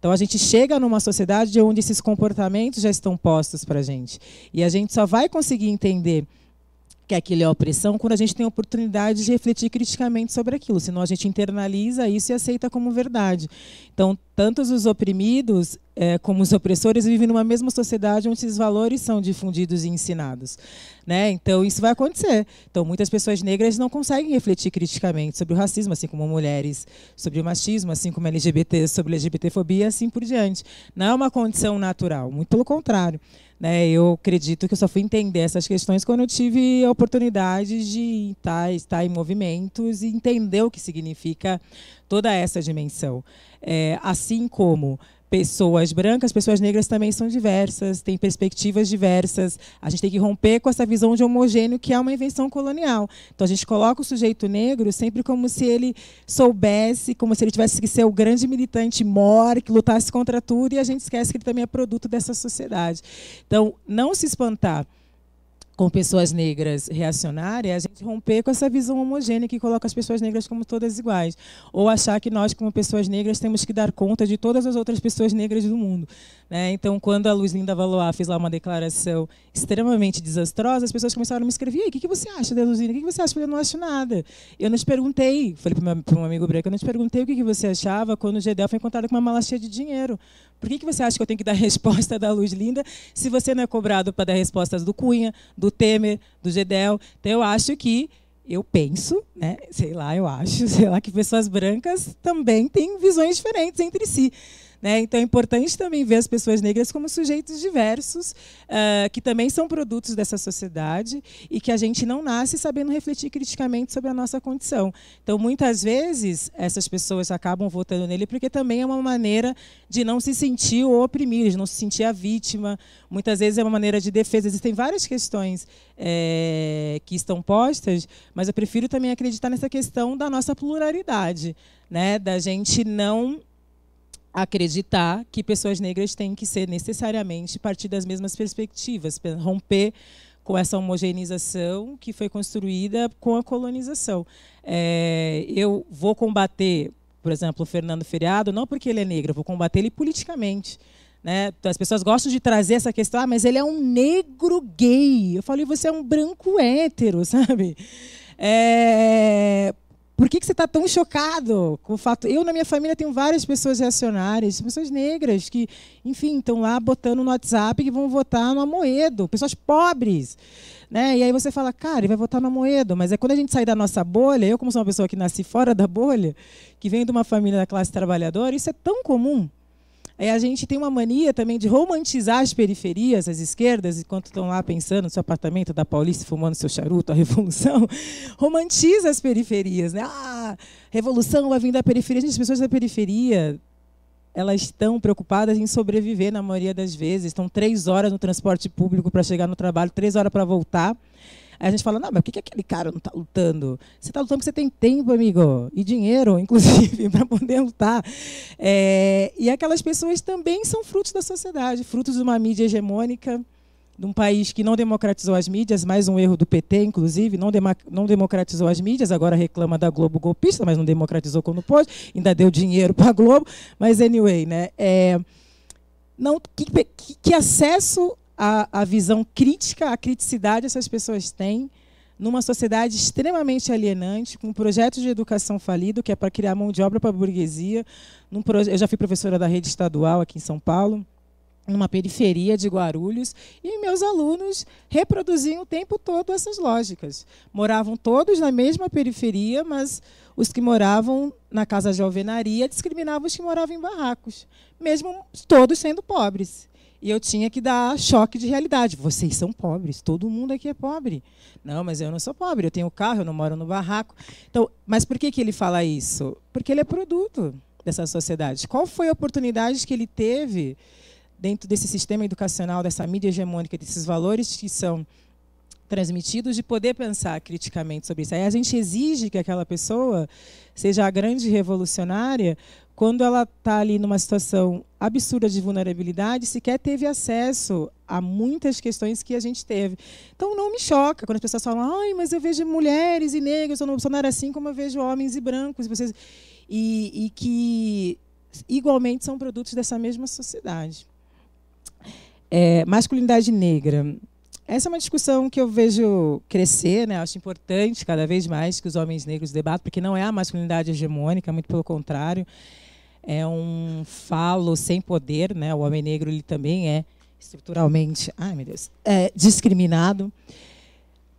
Então a gente chega numa sociedade onde esses comportamentos já estão postos para a gente. E a gente só vai conseguir entender que aquilo é opressão quando a gente tem a oportunidade de refletir criticamente sobre aquilo, senão a gente internaliza isso e aceita como verdade. Então, tanto os oprimidos como os opressores vivem numa mesma sociedade onde esses valores são difundidos e ensinados. Né? Então, isso vai acontecer. Então, muitas pessoas negras não conseguem refletir criticamente sobre o racismo, assim como mulheres sobre o machismo, assim como LGBT sobre LGBTfobia e assim por diante. Não é uma condição natural, muito pelo contrário. Né, eu acredito que eu só fui entender essas questões quando eu tive a oportunidade de estar em movimentos e entender o que significa toda essa dimensão. Assim como pessoas brancas, pessoas negras também são diversas, têm perspectivas diversas. A gente tem que romper com essa visão de homogêneo que é uma invenção colonial. Então a gente coloca o sujeito negro sempre como se ele soubesse, como se ele tivesse que ser o grande militante mor, que lutasse contra tudo, e a gente esquece que ele também é produto dessa sociedade. Então, não se espantar com pessoas negras reacionárias, a gente romper com essa visão homogênea que coloca as pessoas negras como todas iguais. Ou achar que nós, como pessoas negras, temos que dar conta de todas as outras pessoas negras do mundo. Né? Então, quando a Luz Linda Valois fez lá uma declaração extremamente desastrosa, as pessoas começaram a me escrever: o que você acha da Luz Linda? O que você acha? Eu falei: eu não acho nada. Eu não te perguntei, falei para um amigo branco, eu não te perguntei o que você achava quando o Gedel foi encontrado com uma mala cheia de dinheiro. Por que você acha que eu tenho que dar resposta da Luz Linda se você não é cobrado para dar respostas do Cunha, do Temer, do Gedel? Então, eu acho que, eu penso, né, sei lá, que pessoas brancas também têm visões diferentes entre si. Né? Então, é importante também ver as pessoas negras como sujeitos diversos, que também são produtos dessa sociedade e que a gente não nasce sabendo refletir criticamente sobre a nossa condição. Então, muitas vezes, essas pessoas acabam votando nele porque também é uma maneira de não se sentir o oprimido, de não se sentir a vítima. Muitas vezes é uma maneira de defesa. Existem várias questões que estão postas, mas eu prefiro também acreditar nessa questão da nossa pluralidade, né? Da gente não acreditar que pessoas negras têm que ser necessariamente partir das mesmas perspectivas, romper com essa homogeneização que foi construída com a colonização. Eu vou combater, por exemplo, o Fernando Feriado, não porque ele é negro, eu vou combater ele politicamente. Né? As pessoas gostam de trazer essa questão: mas ele é um negro gay. Eu falei: você é um branco hétero, sabe? Por que você está tão chocado com o fato? Eu, na minha família, tenho várias pessoas reacionárias, pessoas negras que, enfim, estão lá botando no WhatsApp que vão votar no Amoedo, pessoas pobres. Né? E aí você fala: cara, ele vai votar no Amoedo. Mas é quando a gente sai da nossa bolha, eu, como sou uma pessoa que nasci fora da bolha, que vem de uma família da classe trabalhadora, isso é tão comum. A gente tem uma mania também de romantizar as periferias, as esquerdas, enquanto estão lá pensando no seu apartamento da Paulista, fumando seu charuto, a revolução, romantiza as periferias. Né? A revolução vai vir da periferia. Gente, as pessoas da periferia, elas estão preocupadas em sobreviver na maioria das vezes. Estão 3 horas no transporte público para chegar no trabalho, 3 horas para voltar. Aí a gente fala: não, mas por que aquele cara não está lutando? Você está lutando porque você tem tempo, amigo, e dinheiro, inclusive, para poder lutar. E aquelas pessoas também são frutos da sociedade, frutos de uma mídia hegemônica, de um país que não democratizou as mídias, mais um erro do PT, inclusive, não democratizou as mídias, agora reclama da Globo golpista, mas não democratizou quando pôde, ainda deu dinheiro para a Globo, mas anyway, né? Que acesso a visão crítica, a criticidade essas pessoas têm numa sociedade extremamente alienante, com um projeto de educação falido, que é para criar mão de obra para a burguesia. Eu já fui professora da rede estadual aqui em São Paulo, numa periferia de Guarulhos, e meus alunos reproduziam o tempo todo essas lógicas. Moravam todos na mesma periferia, mas os que moravam na casa de alvenaria discriminavam os que moravam em barracos, mesmo todos sendo pobres. E eu tinha que dar choque de realidade. Vocês são pobres, todo mundo aqui é pobre. Não, mas eu não sou pobre, eu tenho carro, eu não moro no barraco. Então, mas por que ele fala isso? Porque ele é produto dessa sociedade. Qual foi a oportunidade que ele teve dentro desse sistema educacional, dessa mídia hegemônica, desses valores que são transmitidos, de poder pensar criticamente sobre isso? Aí a gente exige que aquela pessoa seja a grande revolucionária quando ela está ali numa situação absurda de vulnerabilidade, sequer teve acesso a muitas questões que a gente teve. Então, não me choca quando as pessoas falam: ai, mas eu vejo mulheres e negros no Bolsonaro assim como eu vejo homens e brancos, e que igualmente são produtos dessa mesma sociedade. Masculinidade negra. Essa é uma discussão que eu vejo crescer, né? Acho importante cada vez mais que os homens negros debatam, porque não é a masculinidade hegemônica, muito pelo contrário. É um falo sem poder, né? O homem negro ele também é estruturalmente, discriminado.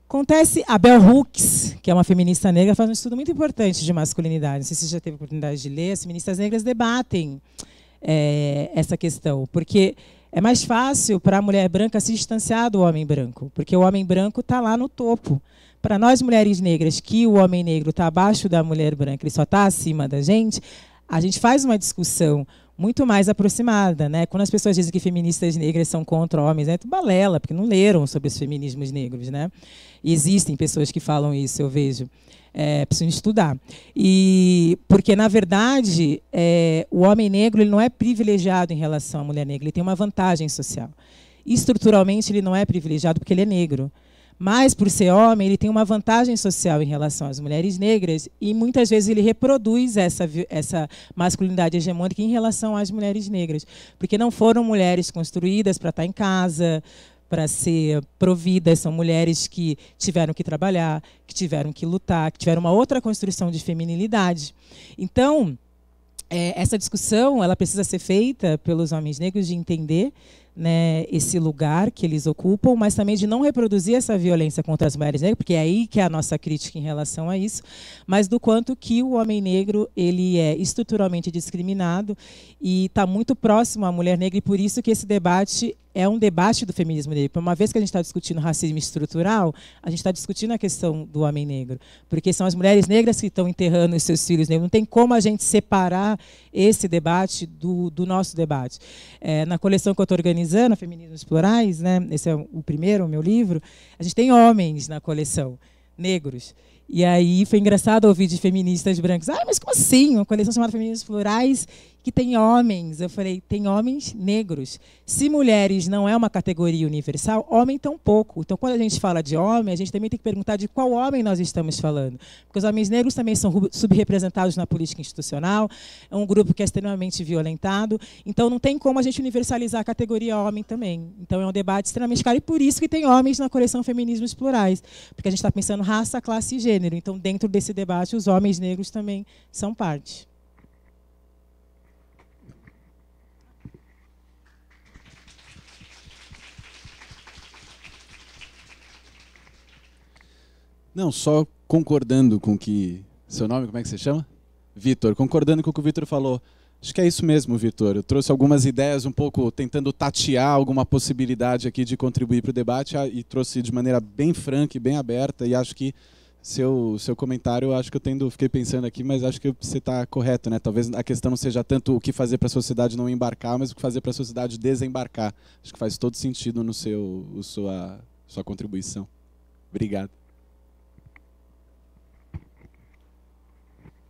Acontece, a Bell Hooks, que é uma feminista negra, faz um estudo muito importante de masculinidade. Não sei se você já teve a oportunidade de ler. As feministas negras debatem essa questão, porque é mais fácil para a mulher branca se distanciar do homem branco, porque o homem branco está lá no topo. Para nós, mulheres negras, que o homem negro está abaixo da mulher branca, ele só está acima da gente, a gente faz uma discussão muito mais aproximada, né? Quando as pessoas dizem que feministas negras são contra homens, é balela, porque não leram sobre os feminismos negros, né? E existem pessoas que falam isso, eu vejo. Precisam estudar. E porque, na verdade, o homem negro ele não é privilegiado em relação à mulher negra, ele tem uma vantagem social. Estruturalmente, ele não é privilegiado porque ele é negro. Mas, por ser homem, ele tem uma vantagem social em relação às mulheres negras e, muitas vezes, ele reproduz essa masculinidade hegemônica em relação às mulheres negras. Porque não foram mulheres construídas para estar em casa, para ser providas, são mulheres que tiveram que trabalhar, que tiveram que lutar, que tiveram uma outra construção de feminilidade. Então, essa discussão ela precisa ser feita pelos homens negros de entender, né, esse lugar que eles ocupam, mas também de não reproduzir essa violência contra as mulheres negras, porque é aí que é a nossa crítica em relação a isso, mas do quanto que o homem negro ele é estruturalmente discriminado e está muito próximo à mulher negra, e por isso que esse debate é um debate do feminismo negro. Uma vez que a gente está discutindo racismo estrutural, a gente está discutindo a questão do homem negro, porque são as mulheres negras que estão enterrando os seus filhos negros. Não tem como a gente separar esse debate do nosso debate. Na coleção que eu estou organizando, Feminismos Plurais, né, esse é o primeiro, o meu livro, a gente tem homens na coleção, negros. E aí foi engraçado ouvir de feministas brancas: mas como assim? Uma coleção chamada Feminismos Plurais que tem homens. Eu falei: tem homens negros. Se mulheres não é uma categoria universal, homem tão pouco. Então, quando a gente fala de homem, a gente também tem que perguntar de qual homem nós estamos falando. Porque os homens negros também são subrepresentados na política institucional, é um grupo que é extremamente violentado. Então, não tem como a gente universalizar a categoria homem também. Então, é um debate extremamente caro, e por isso que tem homens na coleção Feminismos Plurais. Porque a gente está pensando raça, classe e gênero. Então, dentro desse debate, os homens negros também são parte. Não, só concordando com o que... Seu nome, como é que você chama? Vitor. Concordando com o que o Vitor falou. Acho que é isso mesmo, Vitor. Eu trouxe algumas ideias um pouco tentando tatear alguma possibilidade aqui de contribuir para o debate, e trouxe de maneira bem franca e bem aberta, e acho que seu comentário, acho que fiquei pensando aqui, mas acho que você está correto, né? Talvez a questão não seja tanto o que fazer para a sociedade não embarcar, mas o que fazer para a sociedade desembarcar. Acho que faz todo sentido no sua contribuição. Obrigado.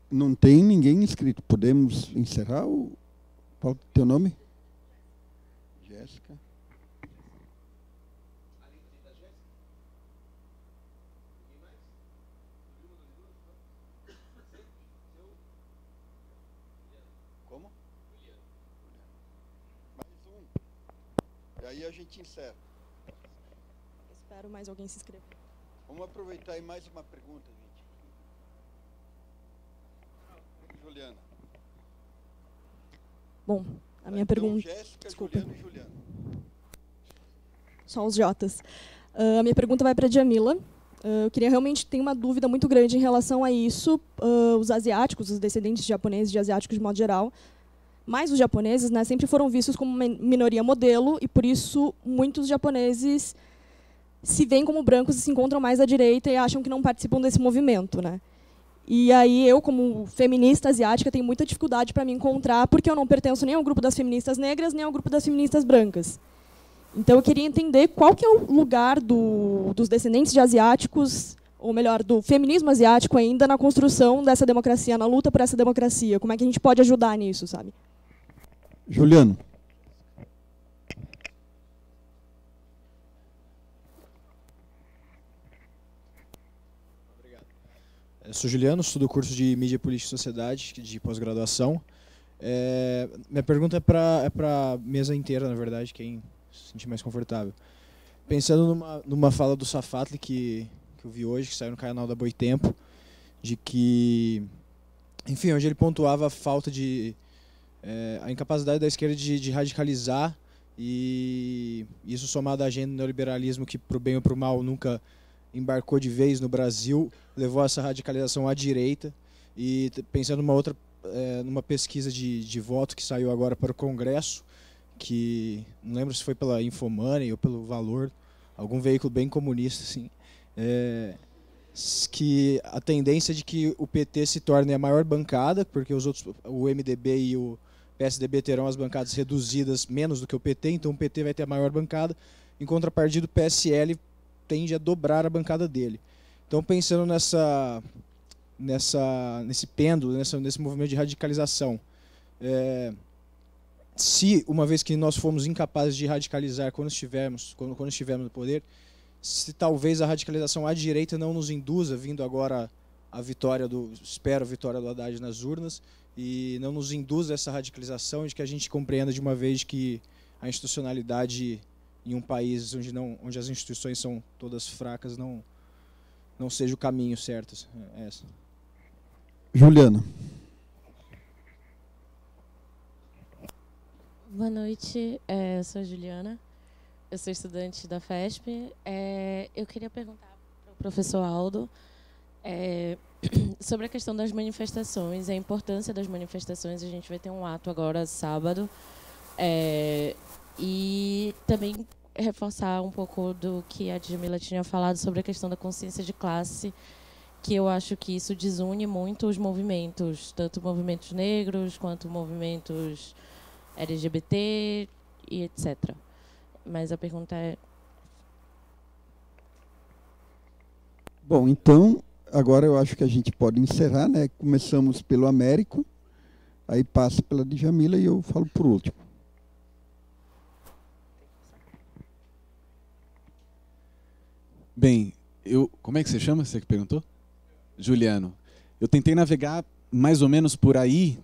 Não tem ninguém inscrito. Podemos encerrar? Qual é o teu nome? Jéssica. Como? Mais um. E aí a gente encerra. Espero mais alguém se inscrever. Vamos aproveitar aí mais uma pergunta, gente. Juliana. Bom, a minha pergunta... Jéssica, Desculpa. Juliana e Juliana. Só os Jotas. A minha pergunta vai para a Djamila. Eu queria realmente ter uma dúvida muito grande em relação a isso. Os asiáticos, os descendentes de japoneses, de asiáticos de modo geral, mas os japoneses, né, sempre foram vistos como uma minoria modelo, e por isso muitos japoneses se veem como brancos e se encontram mais à direita e acham que não participam desse movimento, né? E aí eu, como feminista asiática, tenho muita dificuldade para me encontrar, porque eu não pertenço nem ao grupo das feministas negras, nem ao grupo das feministas brancas. Então eu queria entender qual que é o lugar dos descendentes de asiáticos, ou melhor, do feminismo asiático ainda na construção dessa democracia, na luta por essa democracia. Como é que a gente pode ajudar nisso, sabe? Juliano. Eu sou Juliano, estudo o curso de Mídia, Política e Sociedade, de pós-graduação. Minha pergunta é para a mesa inteira, na verdade, quem se sentir mais confortável. Pensando numa fala do Safatli que eu vi hoje, que saiu no canal da Boitempo, de que, enfim, onde ele pontuava a falta de... a incapacidade da esquerda de radicalizar, e isso somado à agenda do neoliberalismo que, para o bem ou para o mal, nunca embarcou de vez no Brasil, levou essa radicalização à direita. E pensando numa pesquisa de voto que saiu agora para o Congresso, que não lembro se foi pela Infomoney ou pelo Valor, algum veículo bem comunista, assim, que a tendência de que o PT se torne a maior bancada, porque o MDB e o PSDB terão as bancadas reduzidas menos do que o PT, então o PT vai ter a maior bancada, em contrapartida o PSL tende a dobrar a bancada dele. Então, pensando nesse pêndulo, nesse movimento de radicalização, se, uma vez que nós fomos incapazes de radicalizar quando estivermos no poder, se talvez a radicalização à direita não nos induza, vindo agora a vitória do Haddad nas urnas, e não nos induza essa radicalização, de que a gente compreenda de uma vez que a institucionalidade em um país onde as instituições são todas fracas não seja o caminho certo. Essa. Juliana. Boa noite, eu sou a Juliana, eu sou estudante da FESP. Eu queria perguntar para o professor Aldo sobre a questão das manifestações, a importância das manifestações. A gente vai ter um ato agora, sábado, e também reforçar um pouco do que a Djamila tinha falado sobre a questão da consciência de classe, que eu acho que isso desune muito os movimentos, tanto movimentos negros quanto movimentos LGBT e etc. Mas a pergunta é... Bom, então, agora eu acho que a gente pode encerrar, né? Começamos pelo Américo, aí passa pela Djamila e eu falo por último. Bem, como é que você chama? Você que perguntou? Juliano. Eu tentei navegar mais ou menos por aí,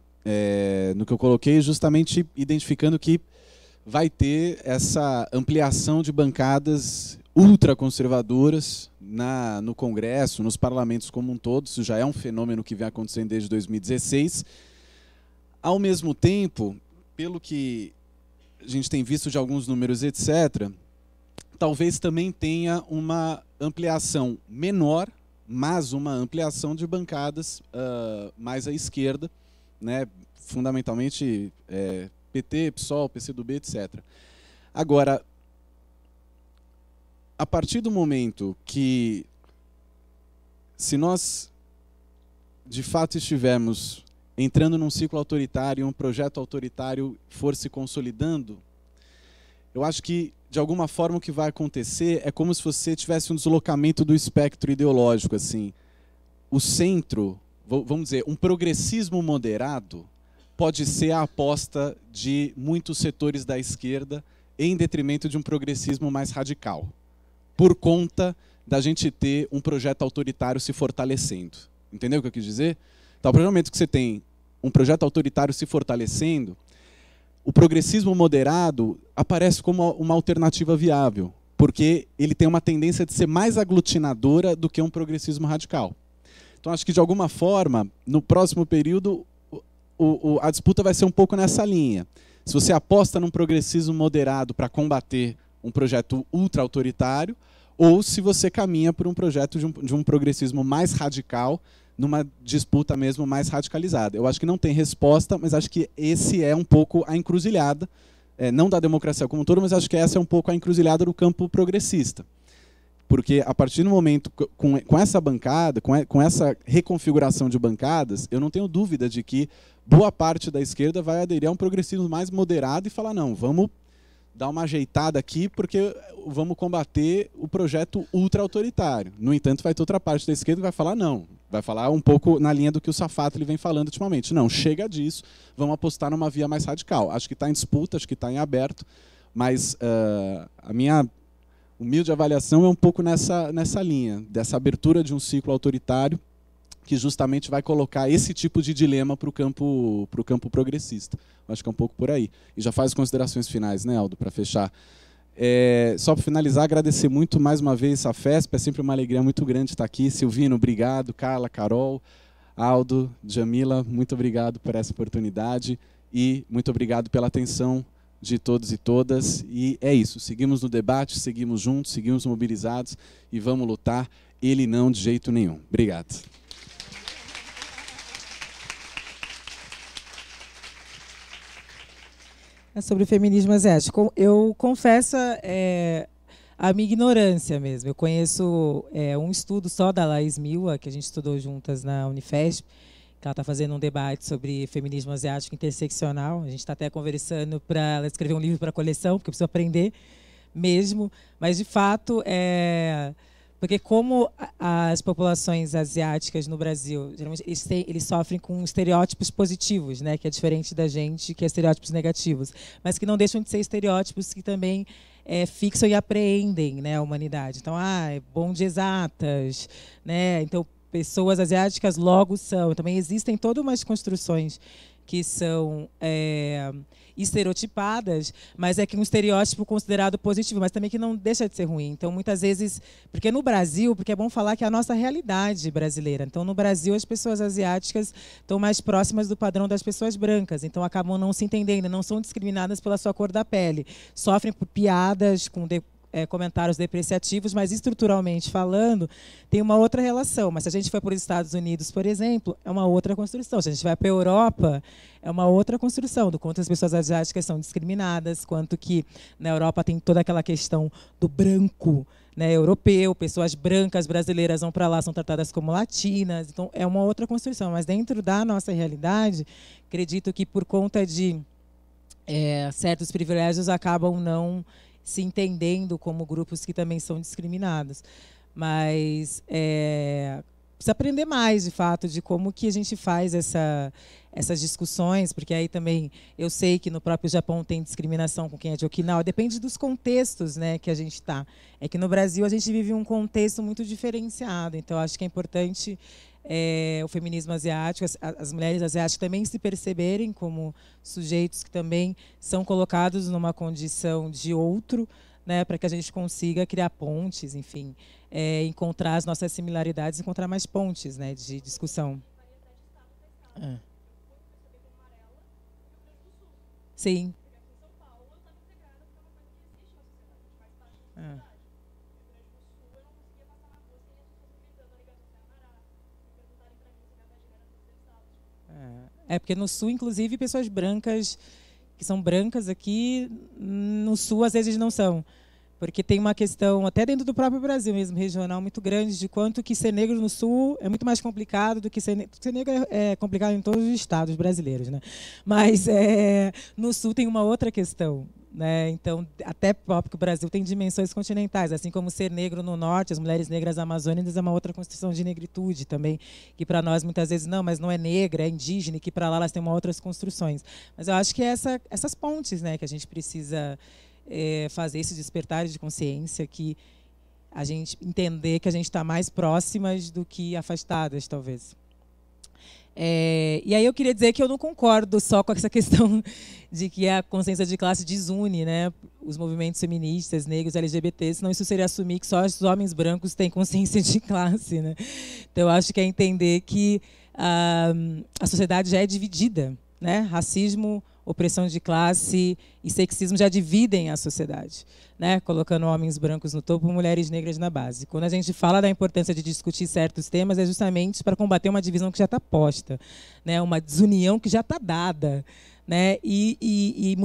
no que eu coloquei, justamente identificando que vai ter essa ampliação de bancadas ultraconservadoras no Congresso, nos parlamentos como um todo. Isso já é um fenômeno que vem acontecendo desde 2016. Ao mesmo tempo, pelo que a gente tem visto de alguns números, etc., talvez também tenha uma ampliação menor, mas uma ampliação de bancadas mais à esquerda, né? Fundamentalmente PT, PSOL, PCdoB, etc. Agora, a partir do momento que, se nós de fato estivermos entrando num ciclo autoritário, um projeto autoritário for se consolidando, eu acho que, de alguma forma, o que vai acontecer é como se você tivesse um deslocamento do espectro ideológico. Assim. O centro, vamos dizer, um progressismo moderado pode ser a aposta de muitos setores da esquerda em detrimento de um progressismo mais radical, por conta da gente ter um projeto autoritário se fortalecendo. Entendeu o que eu quis dizer? Então, a partir do momento que você tem um projeto autoritário se fortalecendo, o progressismo moderado aparece como uma alternativa viável, porque ele tem uma tendência de ser mais aglutinadora do que um progressismo radical. Então, acho que, de alguma forma, no próximo período, a disputa vai ser um pouco nessa linha. Se você aposta num progressismo moderado para combater um projeto ultra-autoritário, ou se você caminha por um projeto de um progressismo mais radical, numa disputa mesmo mais radicalizada. Eu acho que não tem resposta, mas acho que esse é um pouco a encruzilhada, não da democracia como um todo, mas acho que essa é um pouco a encruzilhada do campo progressista. Porque a partir do momento, com essa bancada, com essa reconfiguração de bancadas, eu não tenho dúvida de que boa parte da esquerda vai aderir a um progressismo mais moderado e falar, não, vamos dar uma ajeitada aqui porque vamos combater o projeto ultra-autoritário. No entanto, vai ter outra parte da esquerda que vai falar não. Vai falar um pouco na linha do que o Safato ele vem falando ultimamente. Não, chega disso, vamos apostar numa via mais radical. Acho que está em disputa, acho que está em aberto, mas a minha humilde avaliação é um pouco nessa linha, dessa abertura de um ciclo autoritário que justamente vai colocar esse tipo de dilema para o campo progressista. Acho que é um pouco por aí. E já faz considerações finais, né, Aldo, para fechar. Só para finalizar, agradecer muito mais uma vez a FESP, é sempre uma alegria muito grande estar aqui. Silvino, obrigado. Carla, Carol, Aldo, Djamila, muito obrigado por essa oportunidade e muito obrigado pela atenção de todos e todas. E é isso, seguimos no debate, seguimos juntos, seguimos mobilizados e vamos lutar. Ele não de jeito nenhum. Obrigado. Sobre o feminismo asiático. Eu confesso a minha ignorância mesmo. Eu conheço um estudo só da Laís Mila, que a gente estudou juntas na Unifesp, que ela está fazendo um debate sobre feminismo asiático interseccional. A gente está até conversando para ela escrever um livro para a coleção, porque eu preciso aprender mesmo. Mas, de fato, porque como as populações asiáticas no Brasil, geralmente eles sofrem com estereótipos positivos, né, que é diferente da gente, que é estereótipos negativos, mas que não deixam de ser estereótipos que também fixam e apreendem, né, a humanidade. Então, é bom de exatas, né? Então, pessoas asiáticas logo são. Também existem todas umas construções que são estereotipadas, mas é que um estereótipo considerado positivo, mas também que não deixa de ser ruim. Então, muitas vezes, porque no Brasil, porque é bom falar que é a nossa realidade brasileira. Então, no Brasil, as pessoas asiáticas estão mais próximas do padrão das pessoas brancas, então acabam não se entendendo, não são discriminadas pela sua cor da pele, sofrem por piadas com comentários depreciativos, mas estruturalmente falando, tem uma outra relação. Mas se a gente for para os Estados Unidos, por exemplo, é uma outra construção. Se a gente vai para a Europa, é uma outra construção, do quanto as pessoas asiáticas são discriminadas, quanto que na Europa tem toda aquela questão do branco, né, europeu, pessoas brancas brasileiras vão para lá, são tratadas como latinas. Então, é uma outra construção. Mas dentro da nossa realidade, acredito que por conta de certos privilégios acabam não se entendendo como grupos que também são discriminados. Mas precisa aprender mais, de fato, de como que a gente faz essas discussões, porque aí também eu sei que no próprio Japão tem discriminação com quem é de Okinawa, depende dos contextos, né, que a gente está. É que no Brasil a gente vive um contexto muito diferenciado, então acho que é importante o feminismo asiático, as mulheres asiáticas também se perceberem como sujeitos que também são colocados numa condição de outro, né, para que a gente consiga criar pontes, enfim, encontrar as nossas similaridades, encontrar mais pontes, né, de discussão. Sim. Porque no Sul, inclusive, pessoas brancas, que são brancas aqui, no Sul, às vezes não são. Porque tem uma questão, até dentro do próprio Brasil mesmo, regional, muito grande, de quanto que ser negro no Sul é muito mais complicado do que ser negro é complicado em todos os estados brasileiros, né? Mas no Sul tem uma outra questão, né? Então, até próprio o Brasil tem dimensões continentais, assim como ser negro no Norte, as mulheres negras amazônicas é uma outra construção de negritude também, que para nós muitas vezes não, mas não é negra, é indígena, e que para lá elas têm uma outras construções. Mas eu acho que essas pontes, né, que a gente precisa fazer, esse despertar de consciência, que a gente entender que a gente está mais próximas do que afastadas, talvez. E aí eu queria dizer que eu não concordo só com essa questão de que a consciência de classe desune, né, os movimentos feministas, negros, LGBT, senão isso seria assumir que só os homens brancos têm consciência de classe, né? Então eu acho que é entender que a sociedade já é dividida, né? Racismo opressão de classe e sexismo já dividem a sociedade, né? Colocando homens brancos no topo, mulheres negras na base. Quando a gente fala da importância de discutir certos temas, é justamente para combater uma divisão que já está posta, né? Uma desunião que já está dada, né? E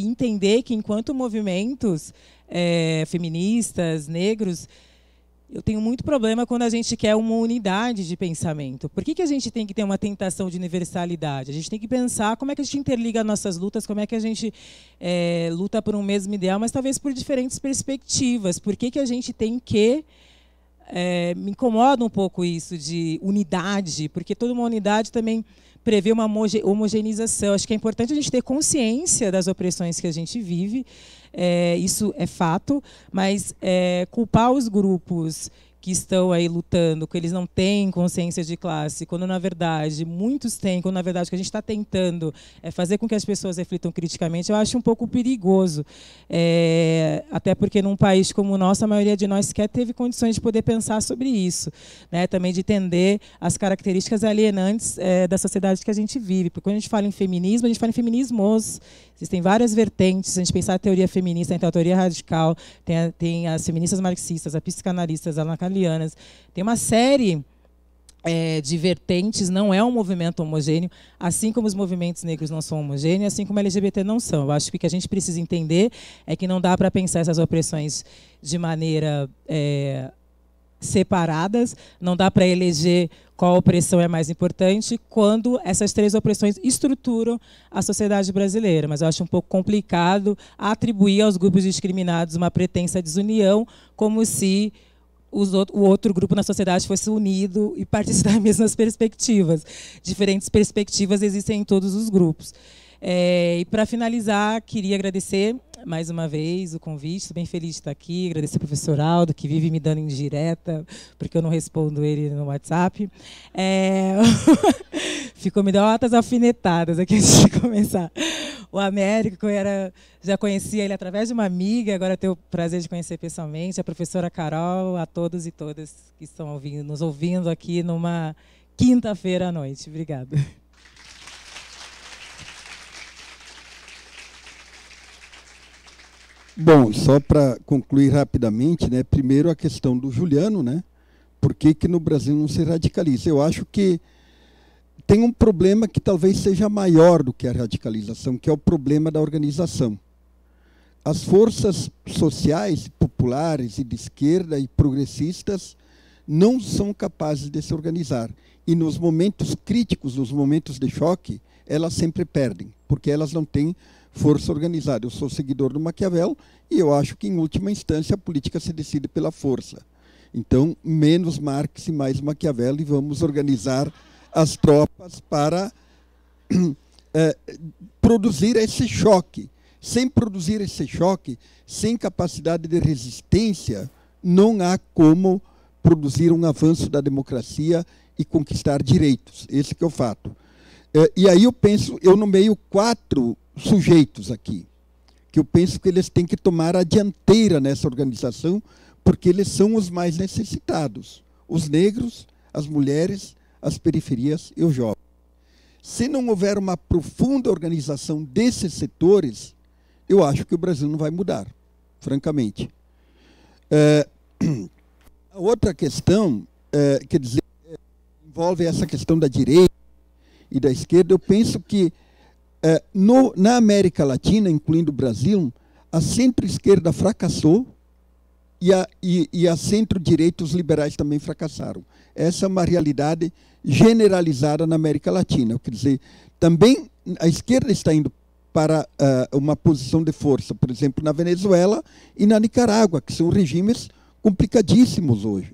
entender que, enquanto movimentos feministas, negros, eu tenho muito problema quando a gente quer uma unidade de pensamento. Por que a gente tem que ter uma tentação de universalidade? A gente tem que pensar como é que a gente interliga nossas lutas, como é que a gente luta por um mesmo ideal, mas talvez por diferentes perspectivas. Por que a gente tem que... me incomoda um pouco isso de unidade, porque toda uma unidade também prevê uma homogeneização. Acho que é importante a gente ter consciência das opressões que a gente vive, isso é fato, mas culpar os grupos que estão aí lutando, que eles não têm consciência de classe, quando na verdade muitos têm, quando na verdade o que a gente está tentando é fazer com que as pessoas reflitam criticamente, eu acho um pouco perigoso. Até porque num país como o nosso, a maioria de nós sequer teve condições de poder pensar sobre isso, né? Também de entender as características alienantes da sociedade que a gente vive. Porque quando a gente fala em feminismo, a gente fala em feminismos. Existem várias vertentes. Se a gente pensar a teoria feminista, então a teoria radical, tem as feministas marxistas, as psicanalistas, as lacanianas, tem uma série de vertentes, não é um movimento homogêneo, assim como os movimentos negros não são homogêneos, assim como a LGBT não são. Eu acho que o que a gente precisa entender é que não dá para pensar essas opressões de maneira separadas, não dá para eleger qual opressão é mais importante quando essas três opressões estruturam a sociedade brasileira. Mas eu acho um pouco complicado atribuir aos grupos discriminados uma pretensa desunião, como se o outro grupo na sociedade fosse unido e partisse das mesmas perspectivas. Diferentes perspectivas existem em todos os grupos. E, para finalizar, queria agradecer mais uma vez o convite. Estou bem feliz de estar aqui. Agradecer ao professor Aldo, que vive me dando indireta, porque eu não respondo ele no WhatsApp. Ficou me dando altas alfinetadas aqui antes de começar. O Américo, que já conhecia ele através de uma amiga, agora tenho o prazer de conhecer pessoalmente. A professora Carol, a todos e todas que estão nos ouvindo aqui numa quinta-feira à noite. Obrigada. Bom, só para concluir rapidamente, né? Primeiro a questão do Juliano, né? Por que no Brasil não se radicaliza? Eu acho que tem um problema que talvez seja maior do que a radicalização, que é o problema da organização. As forças sociais, populares e de esquerda e progressistas não são capazes de se organizar. E nos momentos críticos, nos momentos de choque, elas sempre perdem, porque elas não têm força organizada. Eu sou seguidor do Maquiavel e eu acho que, em última instância, a política se decide pela força. Então, menos Marx e mais Maquiavel, e vamos organizar as tropas para produzir esse choque. Sem produzir esse choque, sem capacidade de resistência, não há como produzir um avanço da democracia e conquistar direitos. Esse que é o fato. E aí eu nomeio 4 sujeitos aqui, que eu penso que eles têm que tomar a dianteira nessa organização, porque eles são os mais necessitados. Os negros, as mulheres, as periferias e os jovens. Se não houver uma profunda organização desses setores, eu acho que o Brasil não vai mudar, francamente. A outra questão, quer dizer, envolve essa questão da direita e da esquerda. Eu penso que na América Latina, incluindo o Brasil, a centro-esquerda fracassou e a centro-direita, os liberais também fracassaram. Essa é uma realidade generalizada na América Latina. Quer dizer, também a esquerda está indo para uma posição de força, por exemplo, na Venezuela e na Nicarágua, que são regimes complicadíssimos hoje.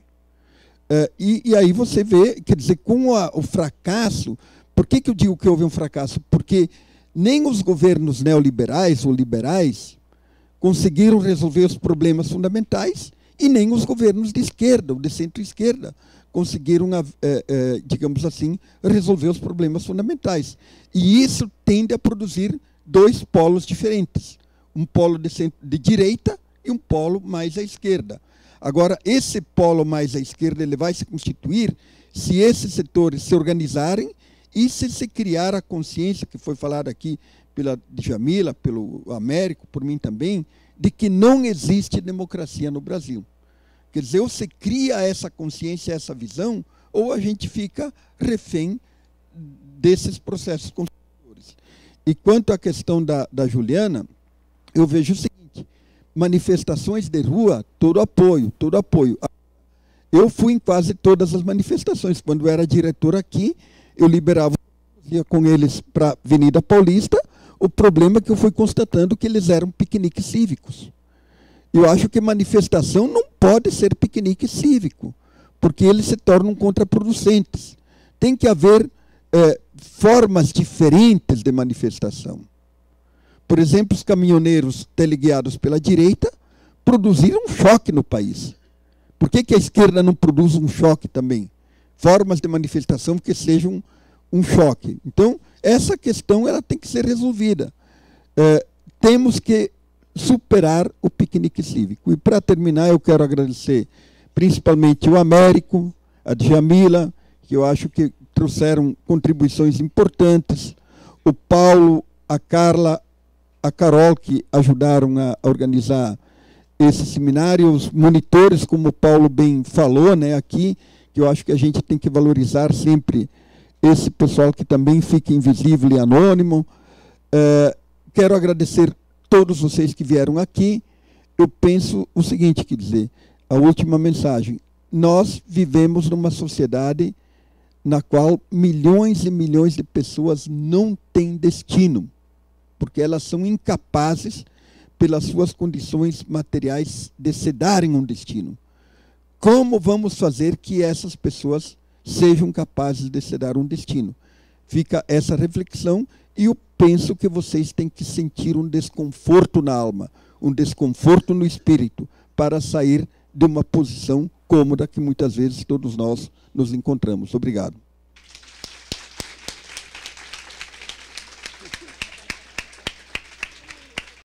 E aí você vê, quer dizer, com o fracasso. Por que eu digo que houve um fracasso? Porque nem os governos neoliberais ou liberais conseguiram resolver os problemas fundamentais e nem os governos de esquerda ou de centro-esquerda conseguiram, digamos assim, resolver os problemas fundamentais. E isso tende a produzir 2 polos diferentes, um polo de direita e um polo mais à esquerda. Agora, esse polo mais à esquerda ele vai se constituir se esses setores se organizarem e se criar a consciência, que foi falada aqui pela Djamila, pelo Américo, por mim também, de que não existe democracia no Brasil. Quer dizer, ou você cria essa consciência, essa visão, ou a gente fica refém desses processos conservadores. E quanto à questão da Juliana, eu vejo o seguinte: manifestações de rua, todo apoio, todo apoio. Eu fui em quase todas as manifestações. Quando eu era diretor aqui, eu liberava, ia com eles para a Avenida Paulista. O problema é que eu fui constatando que eles eram piqueniques cívicos. Eu acho que manifestação não pode ser piquenique cívico, porque eles se tornam contraproducentes. Tem que haver formas diferentes de manifestação. Por exemplo, os caminhoneiros teleguiados pela direita produziram um choque no país. Por que a esquerda não produz um choque também? Formas de manifestação que sejam um choque. Então, essa questão ela tem que ser resolvida. Temos que superar o piquenique cívico. E, para terminar, eu quero agradecer principalmente o Américo, a Djamila, que eu acho que trouxeram contribuições importantes, o Paulo, a Carla, a Carol, que ajudaram a organizar esse seminário, os monitores, como o Paulo bem falou, né, aqui, que eu acho que a gente tem que valorizar sempre esse pessoal que também fica invisível e anônimo. Quero agradecer todos vocês que vieram aqui. Eu penso o seguinte, quer dizer, a última mensagem: nós vivemos numa sociedade na qual milhões e milhões de pessoas não têm destino, porque elas são incapazes, pelas suas condições materiais, de se darem um destino. Como vamos fazer que essas pessoas sejam capazes de se dar um destino? Fica essa reflexão, e eu penso que vocês têm que sentir um desconforto na alma, um desconforto no espírito, para sair de uma posição cômoda que muitas vezes todos nós nos encontramos. Obrigado.